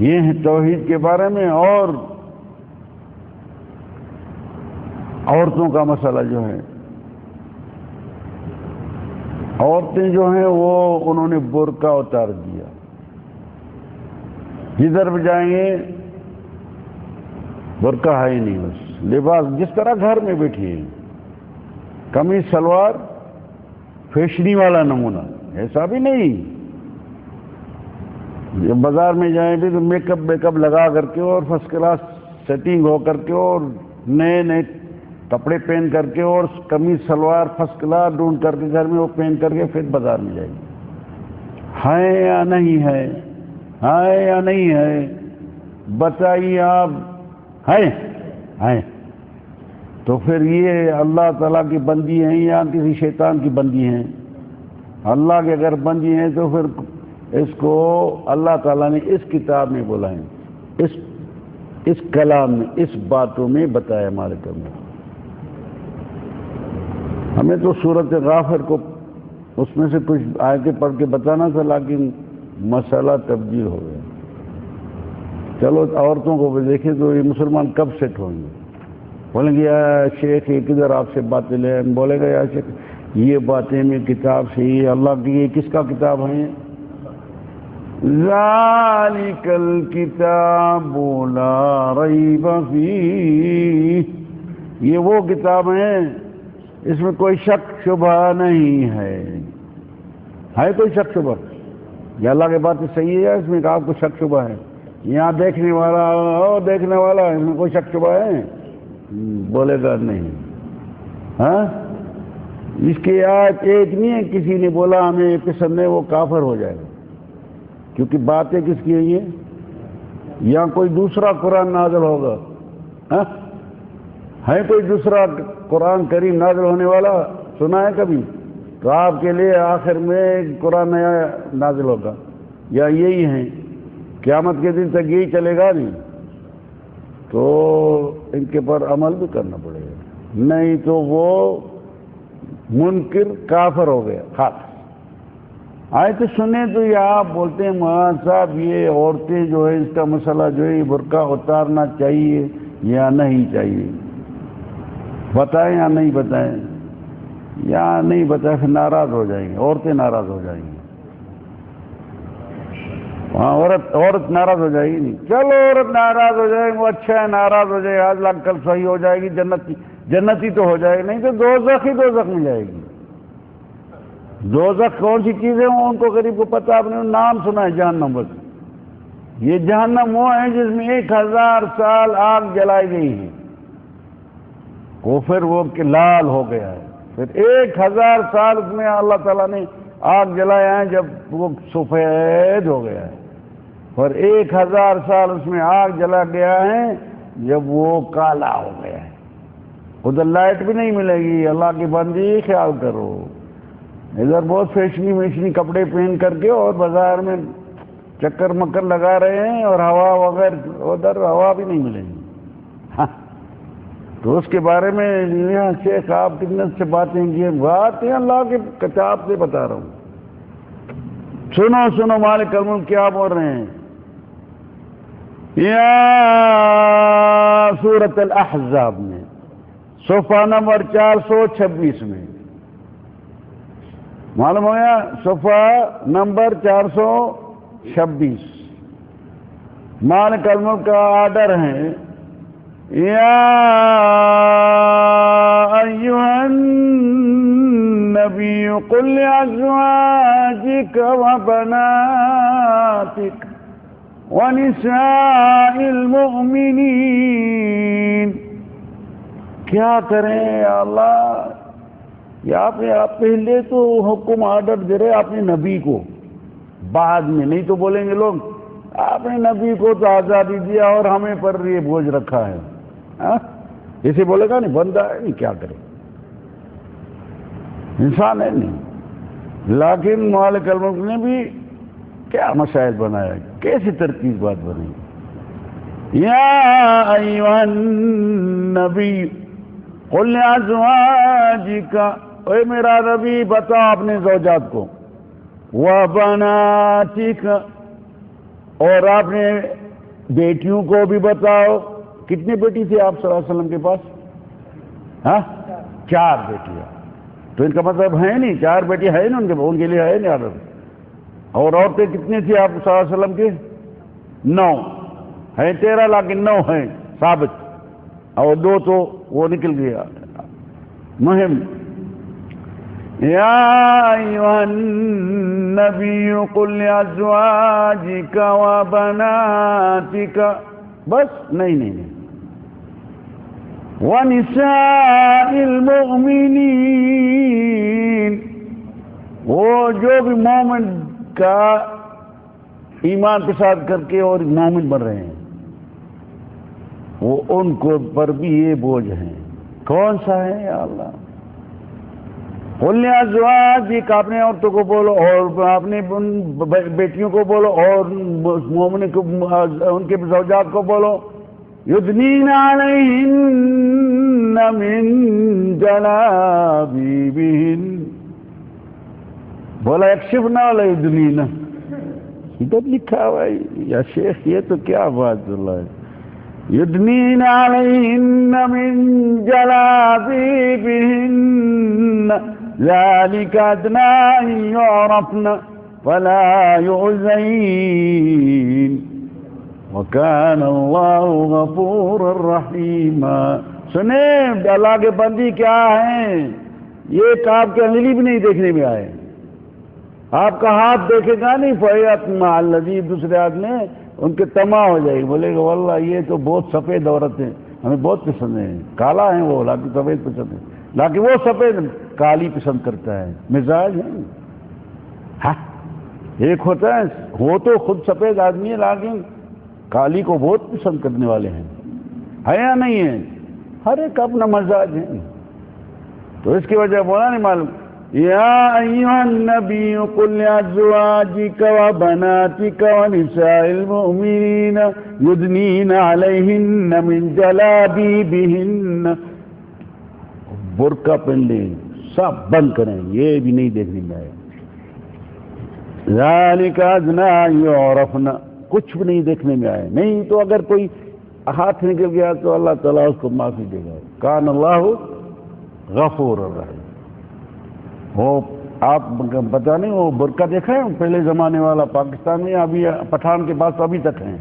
یہ ہے توحید کے بارے میں۔ اور عورتوں کا مسئلہ جو ہے، عورتیں جو ہیں وہ انہوں نے برقع اتار دیا، جدھر بھی جائیں گے برقع ہے ہی نہیں، بس لباس جس طرح گھر میں بیٹھی ہے، قمیص شلوار فیشنی والا نمونہ، ایسا بھی نہیں۔ جب بازار میں جائیں بھی تو میک اپ لگا کر کے اور فرسٹ کلاس سیٹنگ ہو کر کے اور نئے نئے کپڑے پہن کر کے اور قمیص شلوار فرسٹ کلاس ڈھونڈ کر کے گھر میں وہ پہن کر کے پھر بازار میں جائیں گے۔ ہے یا نہیں ہے؟ ہے یا نہیں ہے؟ بتائیے آپ، ہیں تو پھر یہ اللہ تعالیٰ کی بندی ہیں یا کسی شیطان کی بندی ہیں؟ اللہ کے اگر بندی ہیں تو پھر اس کو اللہ تعالیٰ نے اس کتاب میں بولا ہے، اس کلام میں، اس باتوں میں بتایا مالک نے۔ ہمیں تو سورت غافر کو اس میں سے کچھ آیتیں پڑھ کے بتانا تھا، لیکن مسئلہ تبدیل ہو گیا۔ چلو عورتوں کو بھی دیکھیں تو یہ مسلمان کب سیٹ ہوں گے؟ بولیں گے یا شیخ یہ کدھر آپ سے باتیں لے، بولے گا یا شیخ یہ باتیں میں کتاب سے ہی اللہ کی، یہ کس کا کتاب ہے؟ ذالک الکتاب لا ریب فیہ، یہ وہ کتاب ہے اس میں کوئی شک شبہ نہیں ہے۔ کوئی شک شبہ؟ یہ اللہ کی بات صحیح ہے، اس میں کہ آپ کو شک شبہ ہے؟ یہاں دیکھنے والا اور دیکھنے والا اس میں کوئی شک شبہ ہے؟ بولے گا نہیں۔ اس کی آیت ایک نہیں ہے، کسی نے بولا ہمیں پسند ہے وہ کافر ہو جائے گا، کیونکہ باتیں کس کی ہیں؟ یا کوئی دوسرا قرآن نازل ہوگا؟ ہے کوئی دوسرا قرآن کریم نازل ہونے والا؟ سنا ہے کبھی؟ تو آپ کے لیے آخر میں قرآن نیا نازل ہوگا، یا یہی ہیں قیامت کے دن تک یہی چلے گا؟ نہیں تو ان کے پر عمل بھی کرنا پڑے گا، نہیں تو وہ منکر کافر ہو گیا۔ خاص آئے تو سنیں تو یہ آپ بولتے ہیں مولانا صاحب یہ عورتیں جو ہے اس کا مسئلہ جو ہے برقع اتارنا چاہیے یا نہیں چاہیے، بتائیں یا نہیں بتائیں؟ یا نہیں بتائیں پھر ناراض ہو جائیں گے، عورتیں ناراض ہو جائیں گی۔ وہاں عورت ناراض ہو جائے گی نہیں، چلو عورت ناراض ہو جائے گی، وہ اچھا ہے ناراض ہو جائے گی، آج لاکھ کل صحیح ہو جائے گی، جنتی تو ہو جائے گی، نہیں تو دوزخ ہی دوزخ میں جائے گی۔ دوزخ کون سی چیز ہے وہ ان کو غریب کو پتہ، آپ نے نام سنا ہے جہنم؟ بس یہ جہنم وہ ہے جس میں 1000 سال آگ جلائی گئی ہے، وہ پھر وہ لال ہو گیا ہے، پھر 1000 سال اس میں اللہ تعالیٰ نے آگ جلایا ہے جب وہ سفید ہو گیا ہے، اور 1000 سال اس میں آگ جلا گیا ہے جب وہ کالا ہو گیا ہے۔ ادھر لائٹ بھی نہیں ملے گی، اللہ کی بندی خیال کرو، ادھر بہت فیشنی کپڑے پہن کر کے اور بازار میں چکر مکر لگا رہے ہیں، اور ہوا وغیرہ ادھر ہوا بھی نہیں ملے گی۔ تو اس کے بارے میں شیخ آپ کتنے سے باتیں کی، باتیں اللہ کے کتاب سے بتا رہا ہوں۔ سنو مالک الملک کیا بول رہے ہیں؟ یا سورۃ الاحزاب میں صفحہ نمبر 426 میں معلوم ہوا، صفحہ نمبر 426 مالک الملک کا آرڈر ہے، یا ایھا النبی قل لازواجک وبناتک ونساء المؤمنین۔ کیا کریں یا اللہ، یہ آپ پہلے تو حکم آرڈر دے رہے آپ نے نبی کو، بعد میں نہیں تو بولیں گے لوگ آپ نے نبی کو تو آزادی دیا اور ہمیں پر یہ بوجھ رکھا ہے، اسے بولے گا نہیں، بندہ ہے نہیں، کیا کرے، انسان ہے نہیں۔ لیکن مالک الملک نے بھی کیا مسائل بنایا، کیسی ترتیب بات بنی۔ یا ایھا النبی قل لازواجک، اے میرا نبی بتا اپنے زوجات کو، وبناتک، اور آپ نے بیٹیوں کو بھی بتاؤ۔ کتنی بیٹی تھی آپ صلی اللہ علیہ وسلم کے پاس؟ 4 بیٹیاں، تو ان کا مطلب ہے نہیں 4 بیٹی ہے نا ان کے لیے ہے نہیں آدر۔ اور عورتیں کتنی تھی آپ صلی اللہ علیہ وسلم کے؟ 9 ہیں، 13 لیکن 9 ہیں ثابت، اور 2 تو وہ نکل گیا۔ مہم یا ایھا النبی قل لازواجک وبناتک، بس نہیں ونساء المؤمنین، وہ جو بھی مومن کا ایمان کے ساتھ کر کے اور مومن بن رہے ہیں، وہ ان کو پر بھی یہ بوجھ ہیں۔ کون سا ہے یا اللہ؟ قل لأزواجک، اپنے عورتوں کو بولو اور اپنے بیٹیوں کو بولو اور مومن کو ان کے زوجات کو بولو، یدنین علیہن من جلابیبہن، بولا یکشفن ولا یدنین، ادھر لکھا ہوا ہے یا شیخ یہ تو کیا بات اللہ ہے، یدنین علیہن من جلابیبہن ذلك ادنى ان يعرفن فلا يؤذين وكان الله غفورا رحيما۔ سنیں اللہ کے بندی کیا ہیں، یہ آپ کے انگلی بھی نہیں دیکھنے میں آئے، آپ کا ہاتھ دیکھے گا نہیں، فَيَطْمَعَ الَّذِي، دوسرے آدمی ان کے طمع ہو جائے گی، بولے گا واللہ یہ تو بہت سفید عورت ہیں، ہمیں بہت پسند ہیں، کالا ہیں وہ لیکن سفید پسند ہے، لیکن وہ سفید کالی پسند کرتا ہے، مزاج ہے۔ ہاں ایک ہوتا ہے وہ تو خود سفید آدمی ہے لیکن کالی کو بہت پسند کرنے والے ہیں، ہے یا نہیں ہے؟ ہر ایک اپنا مزاج ہے، تو اس کی وجہ بولا نہیں معلوم، یا ایھا النبی قل لأزواجک وبناتک ونساء المؤمنین یدنین علیہن من جلابیبہن، برقع پہن لیں، سب بند کریں، یہ بھی نہیں دیکھنے میں آئے، ذالک ادنی ان یعرفن، کچھ بھی نہیں دیکھنے میں آئے، نہیں تو اگر کوئی ہاتھ نکل گیا تو اللہ تعالیٰ اس کو معافی دے گا، کان اللہ غفور الرحیم۔ وہ آپ پتہ نہیں وہ برقع دیکھا ہے پہلے زمانے والا پاکستان میں، ابھی پٹھان کے پاس ابھی تک ہیں،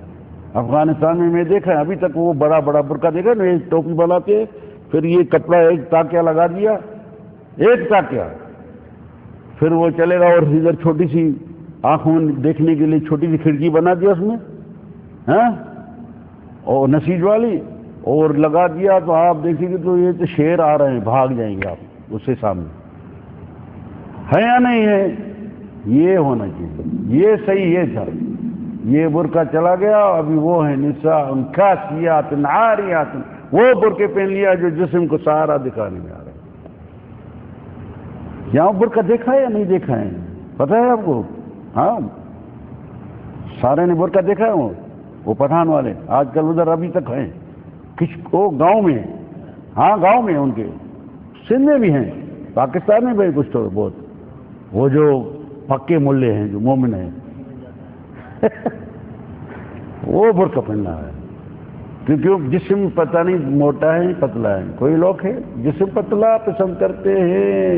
افغانستان میں دیکھا ہے ابھی تک، وہ بڑا بڑا برقع دیکھا نا، ایک ٹوپی بناتے پھر یہ کپڑا ایک تاکیا لگا دیا، ایک تاکیا، پھر وہ چلے گا اور ادھر چھوٹی سی آنکھوں دیکھنے کے لیے چھوٹی سی کھڑکی بنا دیا اس میں، ہاں اور نسیج والی، اور لگا دیا تو آپ دیکھیں گے تو یہ تو شیر آ رہے ہیں، بھاگ جائیں گے آپ اس سے سامنے، ہے یا نہیں ہے؟ یہ ہونا چاہیے، یہ صحیح ہے تھا، یہ برقع چلا گیا، ابھی وہ ہے نساء کاسیات عاریات، وہ برقعے پہن لیا جو جسم کو سارا دکھانے میں آ رہا ہے۔ یہاں برقع دیکھا ہے یا نہیں دیکھا ہے؟ پتہ ہے آپ کو؟ ہاں سارے نے برقع دیکھا ہے، وہ پٹھان والے آج کل ادھر ابھی تک ہیں، کچھ وہ گاؤں میں، ہاں گاؤں میں ان کے، سندھ میں بھی ہیں، پاکستان میں بھی کچھ تو بہت، وہ جو پکے ملے ہیں جو مومن ہیں وہ برقع پہننا ہے، کیونکہ جسم پتہ نہیں موٹا ہے پتلا ہے، کوئی لوگ ہے جسم پتلا پسند کرتے ہیں،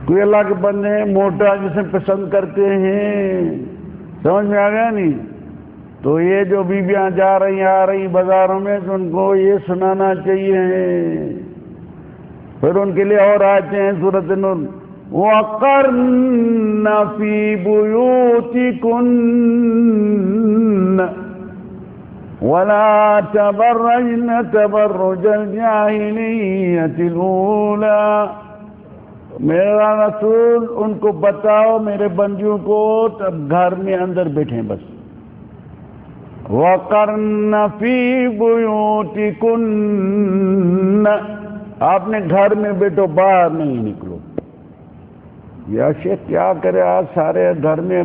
کوئی اللہ کے بندے ہیں موٹا جسم پسند کرتے ہیں، سمجھ میں آ گیا نہیں؟ تو یہ جو بیویاں جا رہی آ رہی بازاروں میں تو ان کو یہ سنانا چاہیے، پھر ان کے لیے اور آتے ہیں سورۃ نور، وَقَرْنَ فِي بُيُوتِكُنَّ وَلَا تَبَرَّجْنَ تَبَرُّجَ الْجَاهِلِيَّةِ الْأُولَىٰ، میرا رسول ان کو بتاؤ میرے بندیوں کو تب گھر میں اندر بیٹھیں بس، وَقَرْنَ فِي بُيُوتِكُنَّ، آپ نے گھر میں بیٹھو باہر نہیں نکلو۔ یا شیخ کیا کرے، آج سارے گھر میں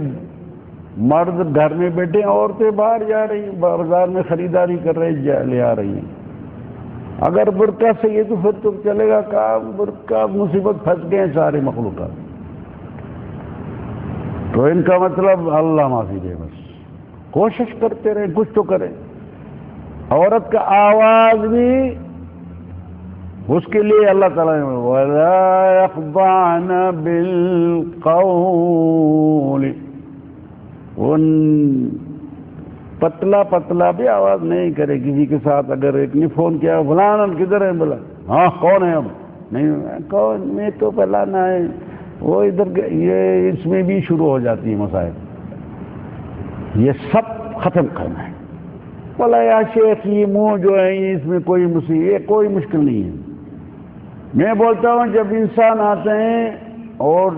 مرد گھر میں بیٹھے، عورتیں باہر جا رہی ہیں، بازار میں خریداری کر رہی لے آ رہی ہیں، اگر برقع سے یہ تو پھر تو چلے گا کام، برقع مصیبت پھنس گئے سارے مخلوقات، تو ان کا مطلب اللہ معافی دے، بس کوشش کرتے رہیں کچھ تو کریں۔ عورت کا آواز بھی اس کے لیے اللہ تعالیٰ نے وَلَا يَخْضَعْنَ بِالْقَوْلِ، ان پتلا پتلا بھی آواز نہیں کرے کسی کے ساتھ، اگر ایک نے فون کیا فلانا کدھر ہے، بولا ہاں کون ہے، اب نہیں کون، میں تو فلانا ہے، وہ ادھر، یہ اس میں بھی شروع ہو جاتی ہے مسائل، یہ سب ختم کرنا ہے۔ بولا یا شیخ یہ منہ جو ہے اس میں کوئی کوئی مشکل نہیں ہے، میں بولتا ہوں جب انسان آتے ہیں اور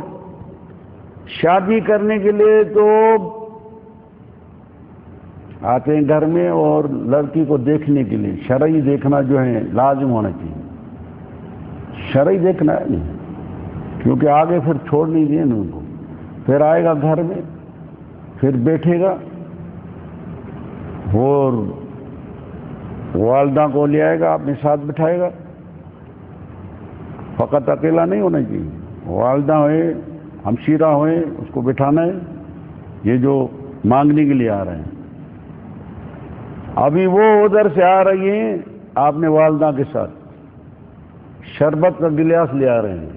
شادی کرنے کے لیے تو آتے ہیں گھر میں، اور لڑکی کو دیکھنے کے لیے شرعی دیکھنا جو ہے لازم ہونا چاہیے، شرعی دیکھنا ہے نہیں کیونکہ آگے پھر چھوڑ نہیں دیے ان کو. پھر آئے گا گھر میں، پھر بیٹھے گا اور والدہ کو لے آئے گا، اپنے ساتھ بٹھائے گا. فقط اکیلا نہیں ہونا چاہیے، والدہ ہوئے، ہمشیرہ ہوئے، اس کو بٹھانا ہے. یہ جو مانگنے کے لیے آ رہے ہیں، ابھی وہ ادھر سے آ رہی ہیں، آپ نے والدہ کے ساتھ شربت کا گلاس لے آ رہے ہیں،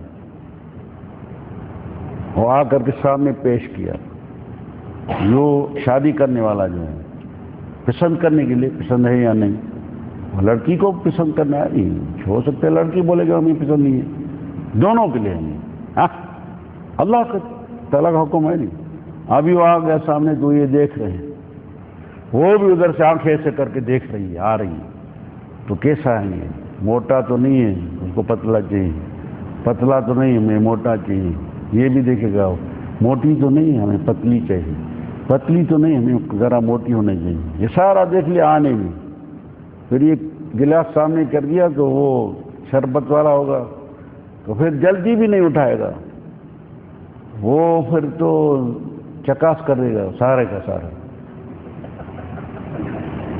وہ آ کر کے سامنے پیش کیا. جو شادی کرنے والا جو ہے، پسند کرنے کے لیے پسند ہے یا نہیں. لڑکی کو پسند کرنا ہے نہیں، ہو سکتا ہے لڑکی بولے گا ہمیں پسند نہیں ہے، دونوں کے لیے نہیں. اللہ کا تعالیٰ کا حکم ہے نہیں. ابھی وہ آ گیا سامنے تو یہ دیکھ رہے ہیں، وہ بھی ادھر سے آنکھیں ایسے کر کے دیکھ رہی ہے، آ رہی ہے. تو کیسا ہے یہ؟ موٹا تو نہیں ہے، اس کو پتلا چاہیے. پتلا تو نہیں، ہمیں موٹا چاہیے. یہ بھی دیکھے گا، موٹی تو نہیں ہے، ہمیں پتلی چاہیے. پتلی تو نہیں، ہمیں ذرا موٹی ہونا چاہیے. یہ سارا دیکھ لیا آنے میں. پھر یہ گلاس سامنے کر دیا تو وہ شربت والا ہوگا تو پھر جلدی بھی نہیں اٹھائے گا، وہ پھر تو چکاس کر دے گا سارے کا سارا.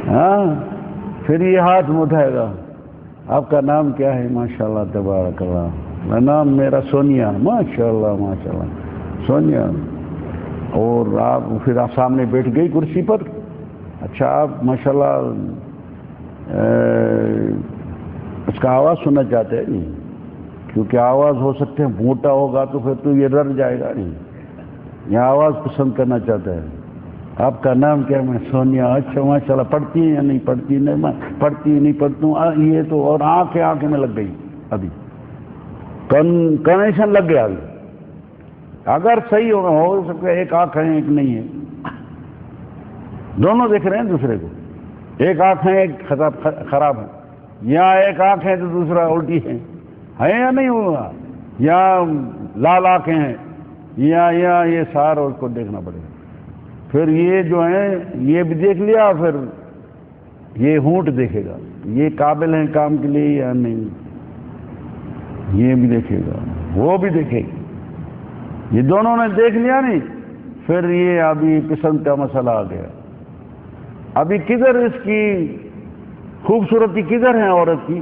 ہاں، پھر یہ ہاتھ میں اٹھائے گا. آپ کا نام کیا ہے؟ ماشاءاللہ تبارک اللہ. نام میرا سونیا. ماشاءاللہ ماشاءاللہ سونیا. اور آپ پھر آپ سامنے بیٹھ گئی کرسی پر. اچھا، آپ ماشاءاللہ اس کا آواز سننا چاہتے ہیں نہیں؟ کیونکہ آواز ہو سکتے ہیں موٹا ہوگا تو پھر تو یہ ڈر جائے گا نہیں. یہ آواز پسند کرنا چاہتا ہے. آپ کا نام کیا؟ میں سونیا. اچھا ماشاءاللہ. پڑھتی ہیں یا نہیں پڑھتی؟ نہیں، میں پڑھتی نہیں پڑھتی ہوں. یہ تو اور آنکھیں میں لگ گئی، ابھی کنیکشن لگ گیا. ابھی اگر صحیح ہوگا، ہو سکتا ہے ایک آنکھ ہے ایک نہیں ہے، دونوں دیکھ رہے ہیں دوسرے کو. ایک آنکھ ہے ایک خراب ہے، یا ایک آنکھ ہے تو دوسرا الٹی ہے یا نہیں ہوگا، یا لال آنکھیں ہیں یا یہ سارا اس کو دیکھنا پڑے گا. پھر یہ جو ہیں یہ بھی دیکھ لیا، پھر یہ ہونٹ دیکھے گا، یہ قابل ہیں کام کے لیے یا نہیں، یہ بھی دیکھے گا، وہ بھی دیکھے گا. یہ دونوں نے دیکھ لیا نہیں، پھر یہ ابھی پسند کا مسئلہ آ گیا. ابھی کدھر اس کی خوبصورتی کدھر ہے عورت کی؟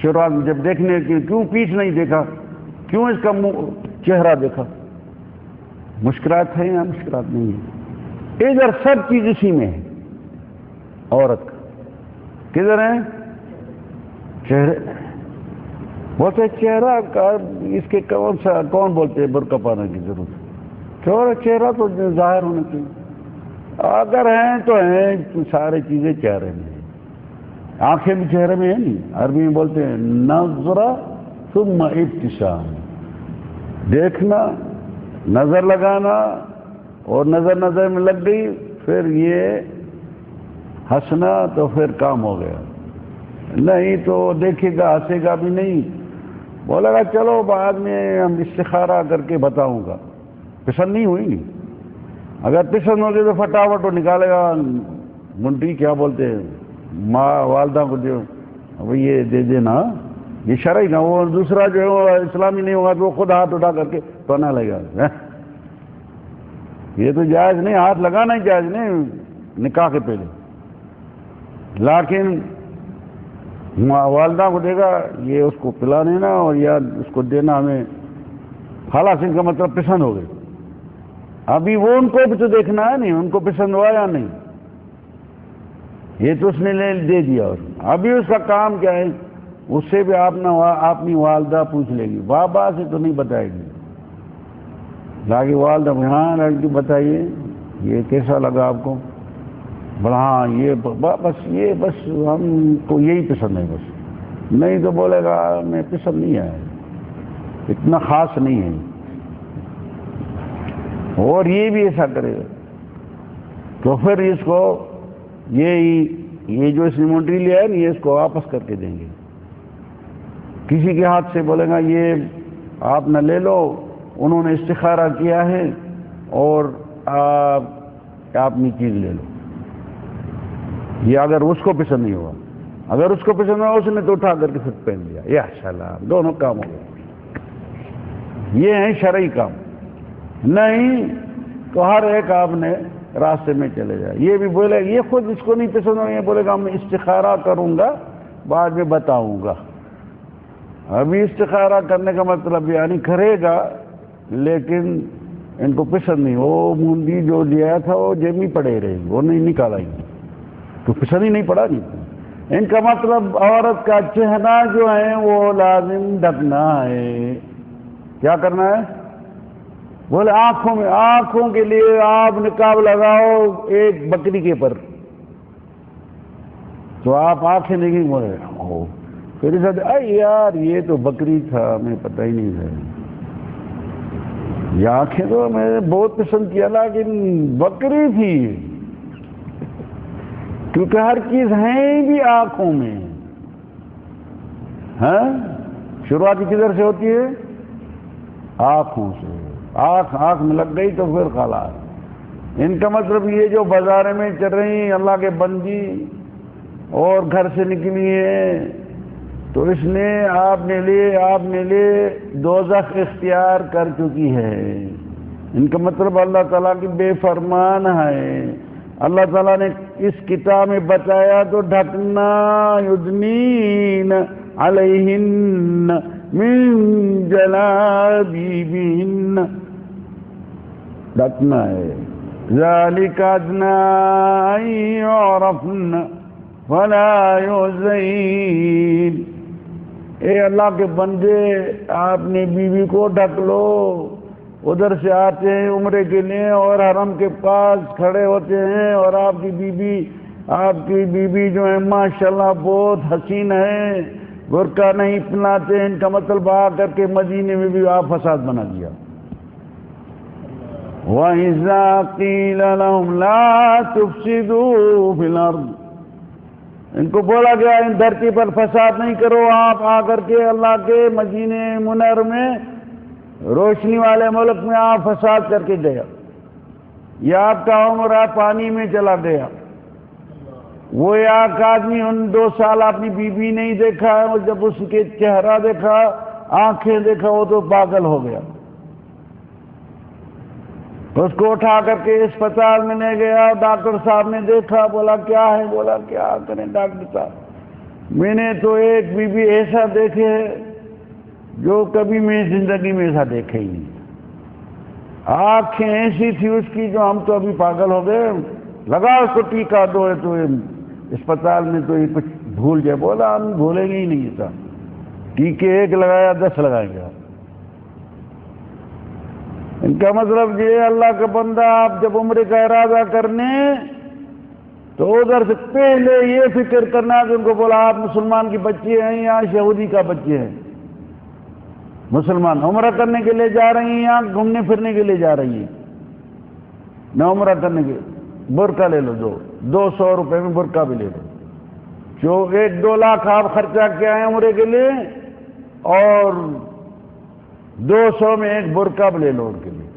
شروعات میں جب دیکھنے کی کیوں پیٹھ نہیں دیکھا، کیوں اس کا چہرہ دیکھا؟ مشکلات ہیں یا مشکلات نہیں ہیں؟ ادھر سب چیز اسی میں ہے. عورت کا کدھر ہے؟ چہرے. بولتے چہرہ کا اس کے کون بولتے ہیں برقع پانے کی ضرورت؟ چہرہ تو ظاہر ہونا چاہیے. اگر ہیں تو ہیں، سارے چیزیں چہرے میں ہیں. آنکھیں بھی چہرے میں ہیں نہیں. عربی میں بولتے ہیں نظرہ ثم ابتسام. دیکھنا، نظر لگانا، اور نظر میں لگ گئی پھر یہ ہنسنا تو پھر کام ہو گیا. نہیں تو دیکھے گا، ہنسے گا بھی نہیں، بولے گا چلو بعد میں ہم استخارہ کر کے بتاؤں گا. پسند نہیں ہوئی نہیں. اگر پسند ہوگی تو فٹافٹ وہ نکالے گا منٹی، کیا بولتے ہیں، ماں والدہ کو جو بھائی یہ دے دینا، یہ شرعی نا. وہ دوسرا جو ہے وہ اسلامی نہیں ہوگا تو وہ خود ہاتھ اٹھا کر کے تونا لے گا. یہ تو جائز نہیں، ہاتھ لگانا ہی جائز نہیں نکاح کے پہلے. لیکن والدہ کو دے گا، یہ اس کو پلا دینا اور یا اس کو دینا ہمیں خلاص. ان کا مطلب پسند ہو گئی. ابھی وہ ان کو بھی تو دیکھنا ہے نہیں، ان کو پسند ہوا یا نہیں. یہ تو اس نے دے دیا. اور ابھی اس کا کام کیا ہے؟ اس سے بھی اپنی والدہ پوچھ لے گی. بابا سے تو نہیں بتائے گی، لاگی والدہ ہاں لڑکی بتائیے یہ کیسا لگا آپ کو؟ بولا ہاں یہ بس ہم کو یہی پسند ہے بس. نہیں تو بولے گا میں پسند نہیں آیا، اتنا خاص نہیں ہے. اور یہ بھی ایسا کرے گا تو پھر اس کو یہ جو اس نے مونٹری لیا ہے نا، یہ اس کو واپس کر کے دیں گے. کسی کے ہاتھ سے بولے گا یہ آپ نہ لے لو، انہوں نے استخارہ کیا ہے اور آپ اپنی چیز لے لو. یہ اگر اس کو پسند نہیں ہوا، اگر اس کو پسند ہوا اس نے تو اٹھا کر کے پھر پہن لیا، یا انشاءاللہ دونوں کام ہو گئے. یہ ہیں شرعی کام، نہیں تو ہر ایک آپ نے راستے میں چلے جائے۔ یہ بھی بولے، یہ خود اس کو نہیں پسند ہو، یہ بولے گا میں استخارہ کروں گا بعد میں بتاؤں گا۔ ابھی استخارہ کرنے کا مطلب یعنی کرے گا لیکن ان کو پسند نہیں، وہ موندی جو لیا تھا وہ جیب میں پڑے رہے، وہ نہیں نکالائیں گے تو پسند ہی نہیں پڑا نہیں۔ ان کا مطلب عورت کا چہرہ جو ہے وہ لازم ڈھکنا ہے۔ کیا کرنا ہے؟ بولے آنکھوں میں، آنکھوں کے لیے آپ نقاب لگاؤ ایک بکری کے پر، تو آپ آنکھیں نہیں بولے ہو، پھر اے یار یہ تو بکری تھا، ہمیں پتہ ہی نہیں تھا، یہ آنکھیں تو میں نے بہت پسند کیا لیکن بکری تھی، کیونکہ ہر چیز ہے بھی آنکھوں میں۔ ہاں شروعات کدھر سے ہوتی ہے؟ آنکھوں سے۔ آنکھ میں لگ گئی تو پھر خلاص۔ ان کا مطلب یہ جو بازار میں چل رہی ہیں اللہ کے بندی اور گھر سے نکلی ہے تو اس نے آپ نے لیے دوزخ اختیار کر چکی ہے۔ ان کا مطلب اللہ تعالیٰ کی بے فرمان ہے۔ اللہ تعالیٰ نے اس کتاب میں بتایا تو ڈھکنا، یدنین علیہن من جلابیبہن، ڈھکنا ہے۔ ذالک ادنی ان یعرفن ولا یؤذین۔ اے اللہ کے بندے، آپ نے بیوی کو ڈھک لو، ادھر سے آتے ہیں عمرے کے لیے اور حرم کے پاس کھڑے ہوتے ہیں اور آپ کی بیوی جو ہے ماشاءاللہ بہت حسین ہے، برقع نہیں پہناتے، ان کا مطلب آ کر کے مدینے میں بھی آپ فساد بنا دیا۔ وَإِذَا قِيلَ لَهُمْ لَا تُفْسِدُوا فِي الْأَرْضِ، ان کو بولا گیا ان دھرتی پر فساد نہیں کرو، آپ آ کر کے اللہ کے مدینے منور میں روشنی والے ملک میں آپ فساد کر کے گیا، یہ آپ کا عمر پانی میں چلا گیا۔ وہ ایک آدمی ان 2 سال اپنی بیوی نہیں دیکھا ہے، اور جب اس کے چہرہ دیکھا، آنکھیں دیکھا، وہ تو پاگل ہو گیا۔ اس کو اٹھا کر کے اسپتال میں لے گیا، ڈاکٹر صاحب نے دیکھا، بولا کیا ہے؟ بولا کیا کریں ڈاکٹر صاحب، میں نے تو ایک بیوی ایسا دیکھے ہے جو کبھی میں زندگی میں ایسا دیکھے ہی نہیں، آنکھیں ایسی تھی اس کی جو ہم تو ابھی پاگل ہو گئے، لگا اس کو ٹیکہ دو، تو اسپتال میں تو یہ کچھ بھول جائے۔ بولا ہم بھولیں گے ہی نہیں تھا، ٹیکے 1 لگایا 10 لگائیں گے۔ ان کا مطلب یہ اللہ کا بندہ، آپ جب عمرے کا ارادہ کرنے تو ادھر سے پہلے یہ فکر کرنا کہ ان کو بولا آپ مسلمان کی بچے ہیں یا یہودی کا بچے ہیں، مسلمان عمرہ کرنے کے لیے جا رہی ہیں یا گھومنے پھرنے کے لیے جا رہی ہیں؟ نہ عمرہ کرنے کے، برقع لے لو، 200 روپے میں برقع بھی لے لو، جو 1-2 لاکھ آپ خرچہ کیا ہے عمرے کے لیے، اور 200 میں ایک برقع بھی لے لو ان کے لیے،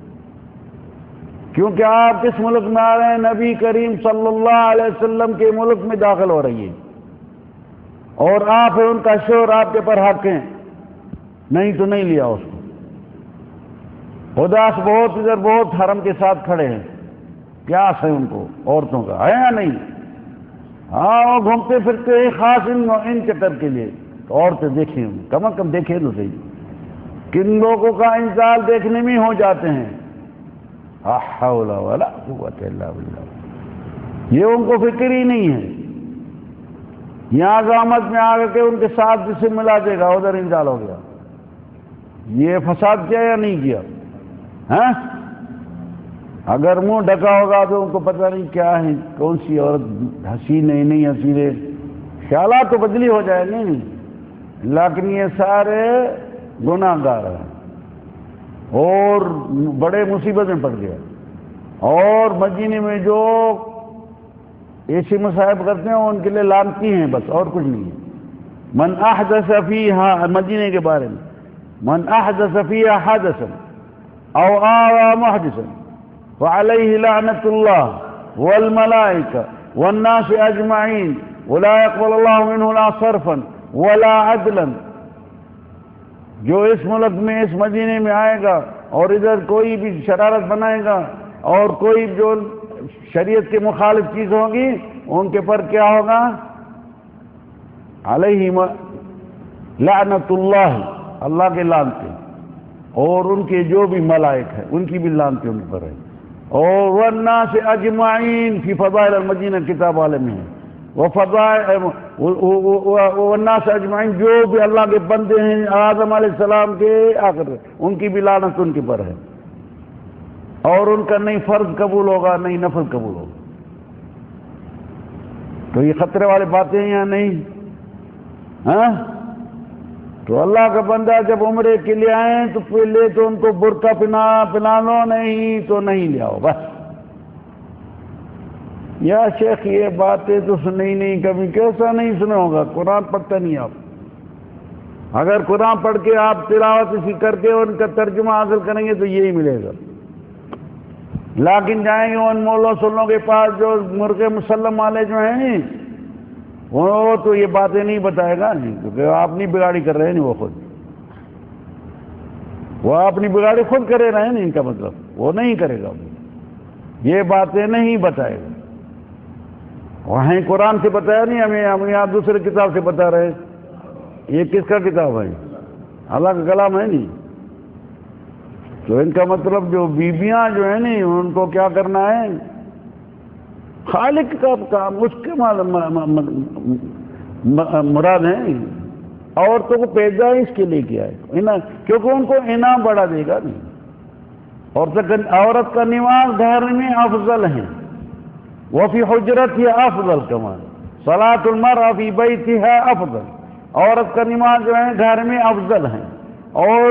کیونکہ آپ کس ملک میں آ رہے ہیں؟ نبی کریم صلی اللہ علیہ وسلم کے ملک میں داخل ہو رہی ہے، اور آپ ان کا شور آپ کے پر حق ہیں، نہیں تو نہیں لیا اس کو۔ اداس بہت ادھر بہت حرم کے ساتھ کھڑے ہیں، پیاس ہے ان کو عورتوں کا، ہے یا نہیں؟ ہاں وہ گھومتے پھرتے ہیں خاص ان چکر کے لیے، عورتیں دیکھیں، کم از کم دیکھیں تو صحیح، کن لوگوں کا انتظار دیکھنے میں ہو جاتے ہیں۔ لا حول ولا قوت الا باللہ، یہ ان کو فکر ہی نہیں ہے۔ یہاں قیامت میں آ کے ان کے ساتھ جسے ملا دے گا، ادھر انتقال ہو گیا۔ یہ فساد کیا یا نہیں کیا؟ ہاں اگر منہ ڈھکا ہوگا تو ان کو پتہ نہیں کیا ہے، کون سی عورت حسین ہے نہیں حسین ہے، خیالات تو بدلی ہو جائے گے نہیں، لیکن یہ سارے گناہ گار ہیں اور بڑے مصیبت میں پڑ گیا۔ اور مدینے میں جو ایسی مصائب کرتے ہیں ان کے لیے لعنتی ہیں بس، اور کچھ نہیں ہے۔ من احدث فیہا، مدینے کے بارے میں، من احدث فیہا حدثا او آوى محدثا فعلیہ لعنت اللہ والملائکہ والناس اجمعین ولا يقبل اللہ منہ لا صرفا ولا عدلا۔ جو اس ملک میں اس مدینے میں آئے گا اور ادھر کوئی بھی شرارت بنائے گا اور کوئی جو شریعت کے مخالف چیز ہوگی ان کے پر کیا ہوگا؟ علیہم لعنت اللہ، اللہ کے لعنتیں، اور ان کے جو بھی ملائک ہیں ان کی بھی لعنتیں ان پر ہے. اور والناس اجمعین فی فضائل المدینہ کتاب والے میں ہے، والناس اجمعین جو بھی اللہ کے بندے ہیں آدم علیہ السلام کے آخر ان کی بھی لعنت ان کے پر ہے، اور ان کا نہیں فرض قبول ہوگا نہیں نفل قبول ہوگا. تو یہ خطرے والی باتیں ہیں یا نہیں؟ ہاں، تو اللہ کا بندہ جب عمرے کے لیے آئیں تو پہلے تو ان کو برقع پہنا لو، نہیں تو نہیں لے آؤ بس. یا شیخ یہ باتیں تو سنی نہیں کبھی، کیسا نہیں سنا ہوگا؟ قرآن پڑھتا نہیں آپ. اگر قرآن پڑھ کے آپ تلاوت اسی کر کے ان کا ترجمہ حاصل کریں گے تو یہی ملے گا. لیکن جائیں گے ان مولوں سنوں کے پاس جو مرغ مسلم والے جو ہیں وہ تو یہ باتیں نہیں بتائے گا، نہیں، کیونکہ آپ نہیں بگاڑی کر رہے ہیں وہ خود، وہ اپنی بگاڑی خود کرے رہے ہیں. نہیں، ان کا مطلب وہ نہیں کرے گا، یہ باتیں نہیں بتائے گا. وہیں قرآن سے بتایا نہیں ہمیں، ہم یہاں دوسرے کتاب سے بتا رہے. یہ کس کا کتاب ہے؟ اللہ کا کلام ہے. نہیں تو ان کا مطلب جو بیویاں جو ہیں نہیں ان کو کیا کرنا ہے؟ خالق کا کام، اس کے مراد ہے. عورتوں کو پیدا اس کے لیے کیا ہے کیونکہ ان کو انعام بڑھا دے گا. نہیں، عورت کا نماز گھر میں افضل ہے، وفی حجرتها افضل، کما صلاۃ المرأة فی بیتها افضل. عورت کا نماز جو ہے گھر میں افضل ہے، اور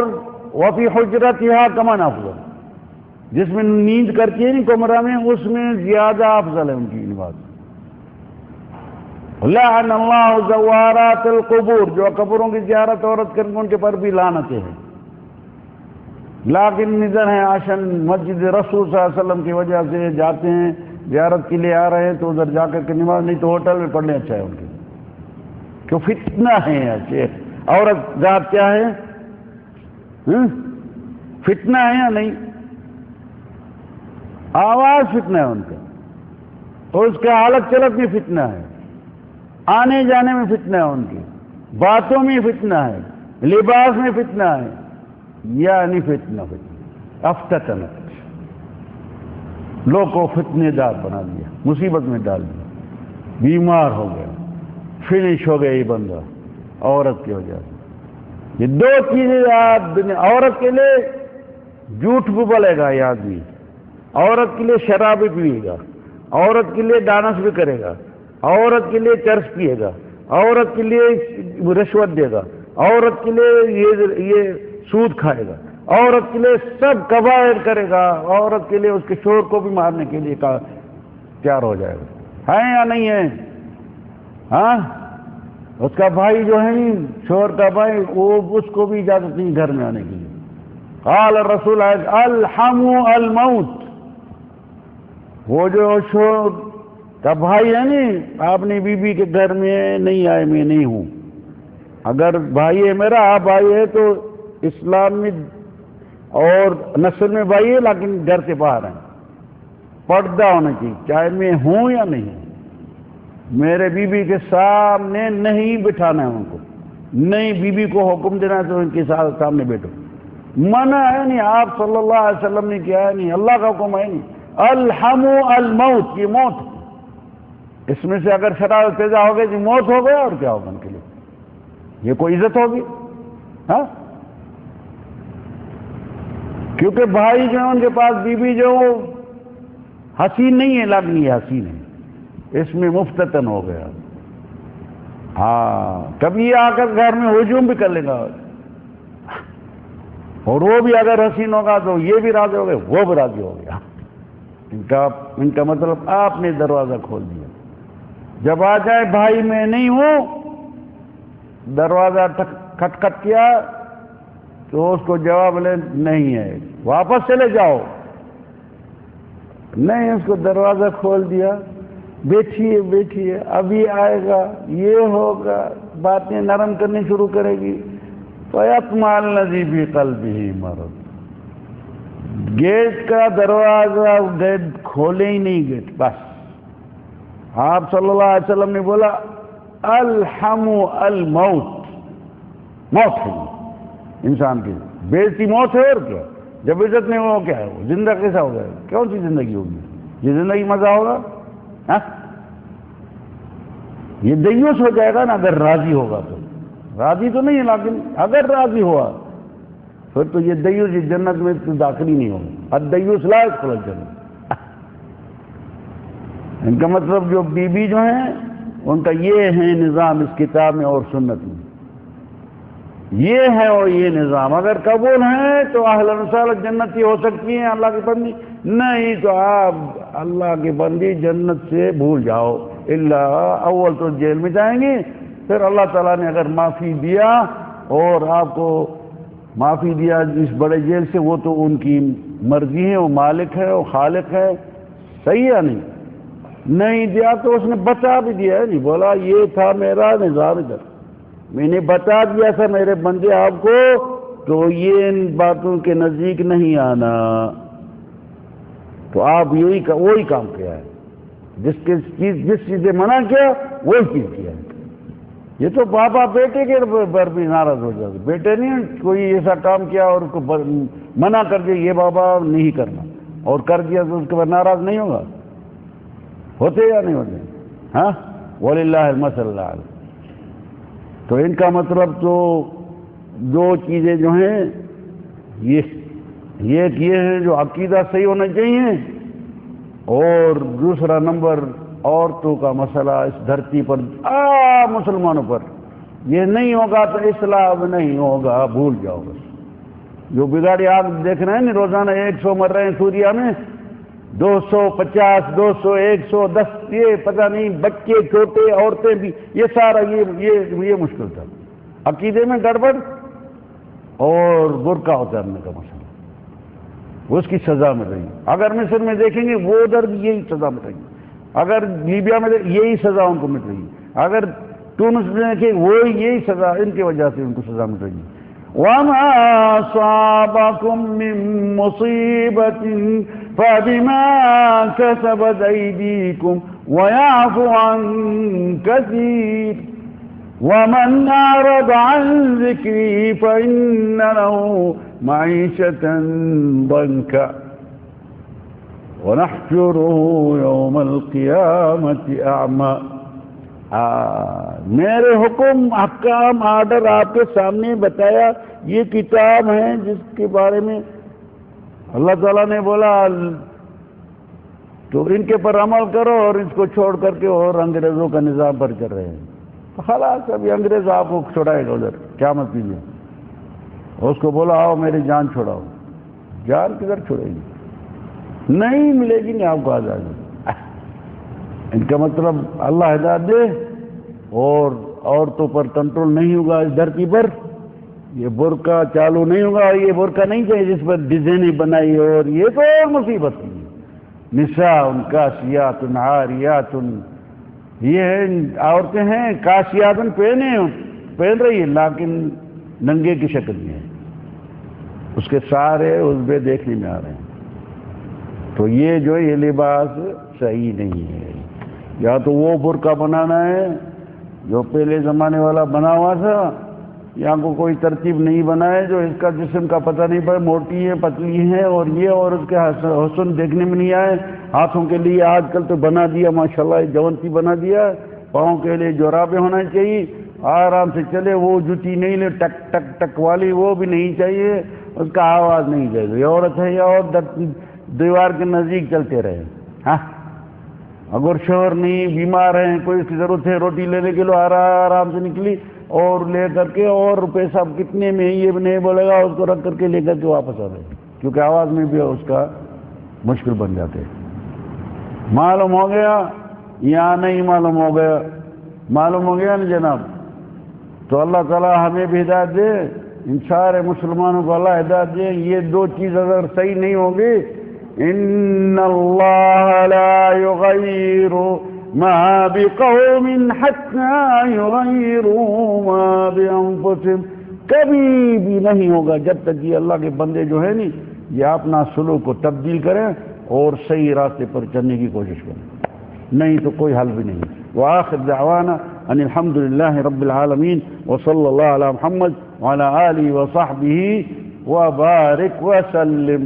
وفی حجرتها کما افضل، جس میں نیند کرتی ہے نہیں کمرہ میں اس میں زیادہ افضل ہے ان کی نماز. لعن اللہ زوارات القبور، جو قبروں کی زیارت عورت کریں ان کے پر بھی لعنتیں ہیں. لیکن نظر ہیں آشن مسجد رسول صلی اللہ علیہ وسلم کی وجہ سے جاتے ہیں زیارت کے لیے آ رہے ہیں تو ادھر جا کر کے نماز، نہیں تو ہوٹل میں پڑھنے اچھا ہے ان کے. کیوں فتنہ ہے یا شیخ؟ عورت ذات کیا ہے؟ فتنہ ہے یا نہیں؟ آواز فتنہ ہے ان کا، اور اس کا حالت چلت میں فتنہ ہے، آنے جانے میں فتنہ ہے، ان کی باتوں میں فتنہ ہے، لباس میں فتنہ ہے. یعنی فتنہ افتتنت، لوگ کو فتنے دار بنا دیا، مصیبت میں ڈال دیا، بیمار ہو گیا، فنش ہو گیا یہ بندہ عورت کی وجہ سے. یہ دو چیزیں عورت کے لیے جھوٹ بھی بولے گا یہ آدمی، عورت کے لیے شراب بھی پیے گا، عورت کے لیے ڈانس بھی کرے گا، عورت کے لیے چرس پیے گا، عورت کے لیے رشوت دے گا، عورت کے لیے یہ سود کھائے گا، عورت کے لیے سب کبائر کرے گا، عورت کے لیے اس کے شوہر کو بھی مارنے کے لیے تیار ہو جائے گا. ہے یا نہیں ہے؟ ہاں، اس کا بھائی جو ہے شوہر کا بھائی، وہ اس کو بھی اجازت نہیں گھر میں آنے کے لیے. قال الرسول الحموا الموت، وہ جو شوہر کا بھائی ہے نہیں، آپ نے بیوی کے گھر میں نہیں آئے، میں نہیں ہوں. اگر بھائی ہے میرا، آپ بھائی ہے تو اسلام میں اور نسل میں بھائی ہے، لیکن گھر سے باہر ہیں، پردہ ہونا چاہیے، چاہے میں ہوں یا نہیں ہوں. میرے بیوی کے سامنے نہیں بٹھانا ہے ان کو، نہیں بیوی کو حکم دینا ہے تو ان کے سامنے بیٹھو. منع ہے نہیں، آپ صلی اللہ علیہ وسلم نے کیا ہے نہیں، اللہ کا حکم ہے نہیں. الحموا الموت، یہ موت. اس میں سے اگر شرارت پیدا ہو گئی تو موت ہو گیا، اور کیا ہوگا ان کے لیے؟ یہ کوئی عزت ہوگی؟ ہاں، کیونکہ بھائی جو ہے ان کے پاس بیوی جو حسین نہیں ہے، لیکن یہ حسین ہے، اس میں مفتتن ہو گیا. ہاں، کبھی آ کر گھر میں ہجوم بھی کر لے گا، اور وہ بھی اگر حسین ہوگا تو یہ بھی راضی ہو گئے، وہ بھی راضی ہو گیا. ان کا مطلب آپ نے دروازہ کھول دیا. جب آ جائے بھائی میں نہیں ہوں، دروازہ کھٹکھٹ کیا تو اس کو جواب لے نہیں ہے، واپس چلے جاؤ. نہیں، اس کو دروازہ کھول دیا، بیٹھیے بیٹھیے، ابھی آئے گا، یہ ہوگا، باتیں نرم کرنی شروع کرے گی. وَيَطْمَعَ الَّذِي فِي قَلْبِهِ مَرَضٌ۔ گیٹ کا دروازہ گیٹ کھولے ہی نہیں، گیٹ بس آپ صلی اللہ علیہ وسلم نے بولا الحم الموت، موت ہے انسان کی بےعزتی موت ہے، اور کیا جب عزت نہیں ہو کیا ہے وہ زندہ کیسا ہوگا؟ کون سی زندگی ہوگی یہ؟ زندگی مزہ ہوگا؟ یہ دیوس ہو جائے گا نا اگر راضی ہوگا تو، راضی تو نہیں ہے لیکن اگر راضی ہوا پھر تو یہ دیوس یہ جنت میں تو داخل ہی نہیں ہوگا۔ الدیوس لا يدخل الجنت۔ ان کا مطلب جو بیوی جو ہیں ان کا یہ ہے نظام اس کتاب میں اور سنت میں، یہ ہے اور یہ نظام اگر قبول ہے تو اہلا وسہلا جنتی ہو سکتی ہیں اللہ کی بندی، نہیں تو آپ اللہ کی بندی جنت سے بھول جاؤ، اللہ اول تو جیل میں جائیں گے، پھر اللہ تعالیٰ نے اگر معافی دیا اور آپ کو معافی دیا اس بڑے جیل سے، وہ تو ان کی مرضی ہے، وہ مالک ہے، وہ خالق ہے، صحیح ہے نہیں دیا تو اس نے بتا بھی دیا ہے، نہیں بولا یہ تھا میرا نظام ادھر، میں نے بتا دیا تھا میرے بندے آپ کو تو یہ ان باتوں کے نزدیک نہیں آنا، تو آپ وہی کام کیا ہے، جس چیز سے منع کیا وہی چیز کیا ہے۔ یہ تو بابا بیٹے کے پر بھی ناراض ہو جاتے، بیٹے نہیں کوئی ایسا کام کیا اور اس کو منع کر دیا یہ بابا نہیں کرنا اور کر دیا تو اس کے بعد ناراض نہیں ہوگا؟ ہوتے یا نہیں ہوتے؟ ہاں وَلِلَّهِ الْمَثَلُ الْأَعْلَىٰ۔ تو ان کا مطلب تو دو چیزیں جو ہیں یہ ہیں جو عقیدہ صحیح ہونا چاہیے، اور دوسرا نمبر عورتوں کا مسئلہ اس دھرتی پر مسلمانوں پر یہ نہیں ہوگا تو اسلام نہیں ہوگا، بھول جاؤ بس۔ جو بگاڑی آپ دیکھ رہے ہیں نا روزانہ 100 مر رہے ہیں سوریا میں، 250 200 110 یہ پتہ نہیں بچے چھوٹے عورتیں بھی، یہ سارا یہ مشکل تھا، عقیدے میں گڑبڑ اور برقع اتارنے کا مسئلہ، اس کی سزا مل رہی ہے۔ اگر مصر میں دیکھیں گے وہ ادھر بھی یہی سزا مل رہی ہے، اگر لیبیا میں یہی سزا ان کو مل رہی ہے، اگر تونس میں دیکھیں وہ یہی سزا ان کی وجہ سے ان کو سزا مل رہی ہے۔ وَمَا أَصَابَكُم مِّن مُّصِيبَةٍ فَبِمَا كَسَبَتْ أَيْدِيكُمْ وَيَعْفُو عَن كَثِيرٍ وَمَنْ أَعْرَضَ عَن ذِكْرِي فَإِنَّ لَهُ مَعِيشَةً ضَنكًا وَنَحْشُرُهُ يَوْمَ الْقِيَامَةِ أَعْمَىٰ۔ میرے حکم احکام آرڈر آپ کے سامنے بتایا، یہ کتاب ہے جس کے بارے میں اللہ تعالیٰ نے بولا تو ان کے پر عمل کرو اور اس کو چھوڑ کر کے اور انگریزوں کا نظام پر چل رہے ہیں، تو خلاص ابھی انگریز آپ کو چھوڑائے گا ادھر کیا مطلب ہے؟ اس کو بولا آؤ میری جان چھوڑاؤ، جان کدھر چھوڑے گی؟ نہیں ملے گی نہیں آپ کو آزادی۔ ان کا مطلب اللہ ہدایت دے اور عورتوں پر کنٹرول نہیں ہوگا اس دھرتی پر، یہ برقع چالو نہیں ہوگا، اور یہ برقع نہیں چاہیے جس پر ڈیزائنیں بنائی، اور یہ تو اور مصیبت ہے۔ نساء کاسیات عاریات، یہ عورتیں ہیں کاسیات پہن رہی ہیں لیکن ننگے کی شکل میں ہے، اس کے سارے عضوے دیکھنے میں آ رہے ہیں، تو یہ جو یہ لباس صحیح نہیں ہے۔ یا تو وہ برقع بنانا ہے جو پہلے زمانے والا بنا ہوا تھا، یا کو کوئی ترتیب نہیں بنائے جو اس کا جسم کا پتہ نہیں پڑے، موٹی ہے پتلی ہے اور یہ، اور اس کے حسن دیکھنے میں نہیں آئے۔ ہاتھوں کے لیے آج کل تو بنا دیا ماشاءاللہ جونتی بنا دیا، پاؤں کے لیے جورابیں ہونا چاہیے، آرام سے چلے، وہ جوتی نہیں لے ٹک ٹک ٹک والی وہ بھی نہیں چاہیے، اس کا آواز نہیں جائے گی، عورت ہے یا اور دیوار کے نزدیک چلتے رہے۔ ہاں اگر شوہر نہیں بیمار ہیں کوئی اس کی ضرورت ہے روٹی لینے کے لیے آرام سے نکلی اور لے کر کے، اور پیسہ کتنے میں یہ بھی نہیں بولے گا، اس کو رکھ کر کے لے کر کے واپس آ رہے، کیونکہ آواز میں بھی اس کا مشکل بن جاتے۔ معلوم ہو گیا یا نہیں معلوم ہو گیا؟ معلوم ہو گیا نا جناب؟ تو اللہ تعالیٰ ہمیں بھی ہدایت دے، ان سارے مسلمانوں کو اللہ ہدایت دے۔ یہ دو چیز اگر صحیح نہیں ہوگی، ان اللہ لا یغیر ما بقوم حتى يغيروا ما بانفسهم کبھی بھی نہیں ہوگا جب تک یہ اللہ کے بندے جو ہے نہیں یہ اپنا سلوک کو تبدیل کریں اور صحیح راستے پر چلنے کی کوشش کریں، نہیں تو کوئی حل بھی نہیں۔ وآخر دعوانا ان الحمد للہ رب العالمین وصلی اللہ علی محمد وعلی آلہ وصحبہ وبارک وسلم۔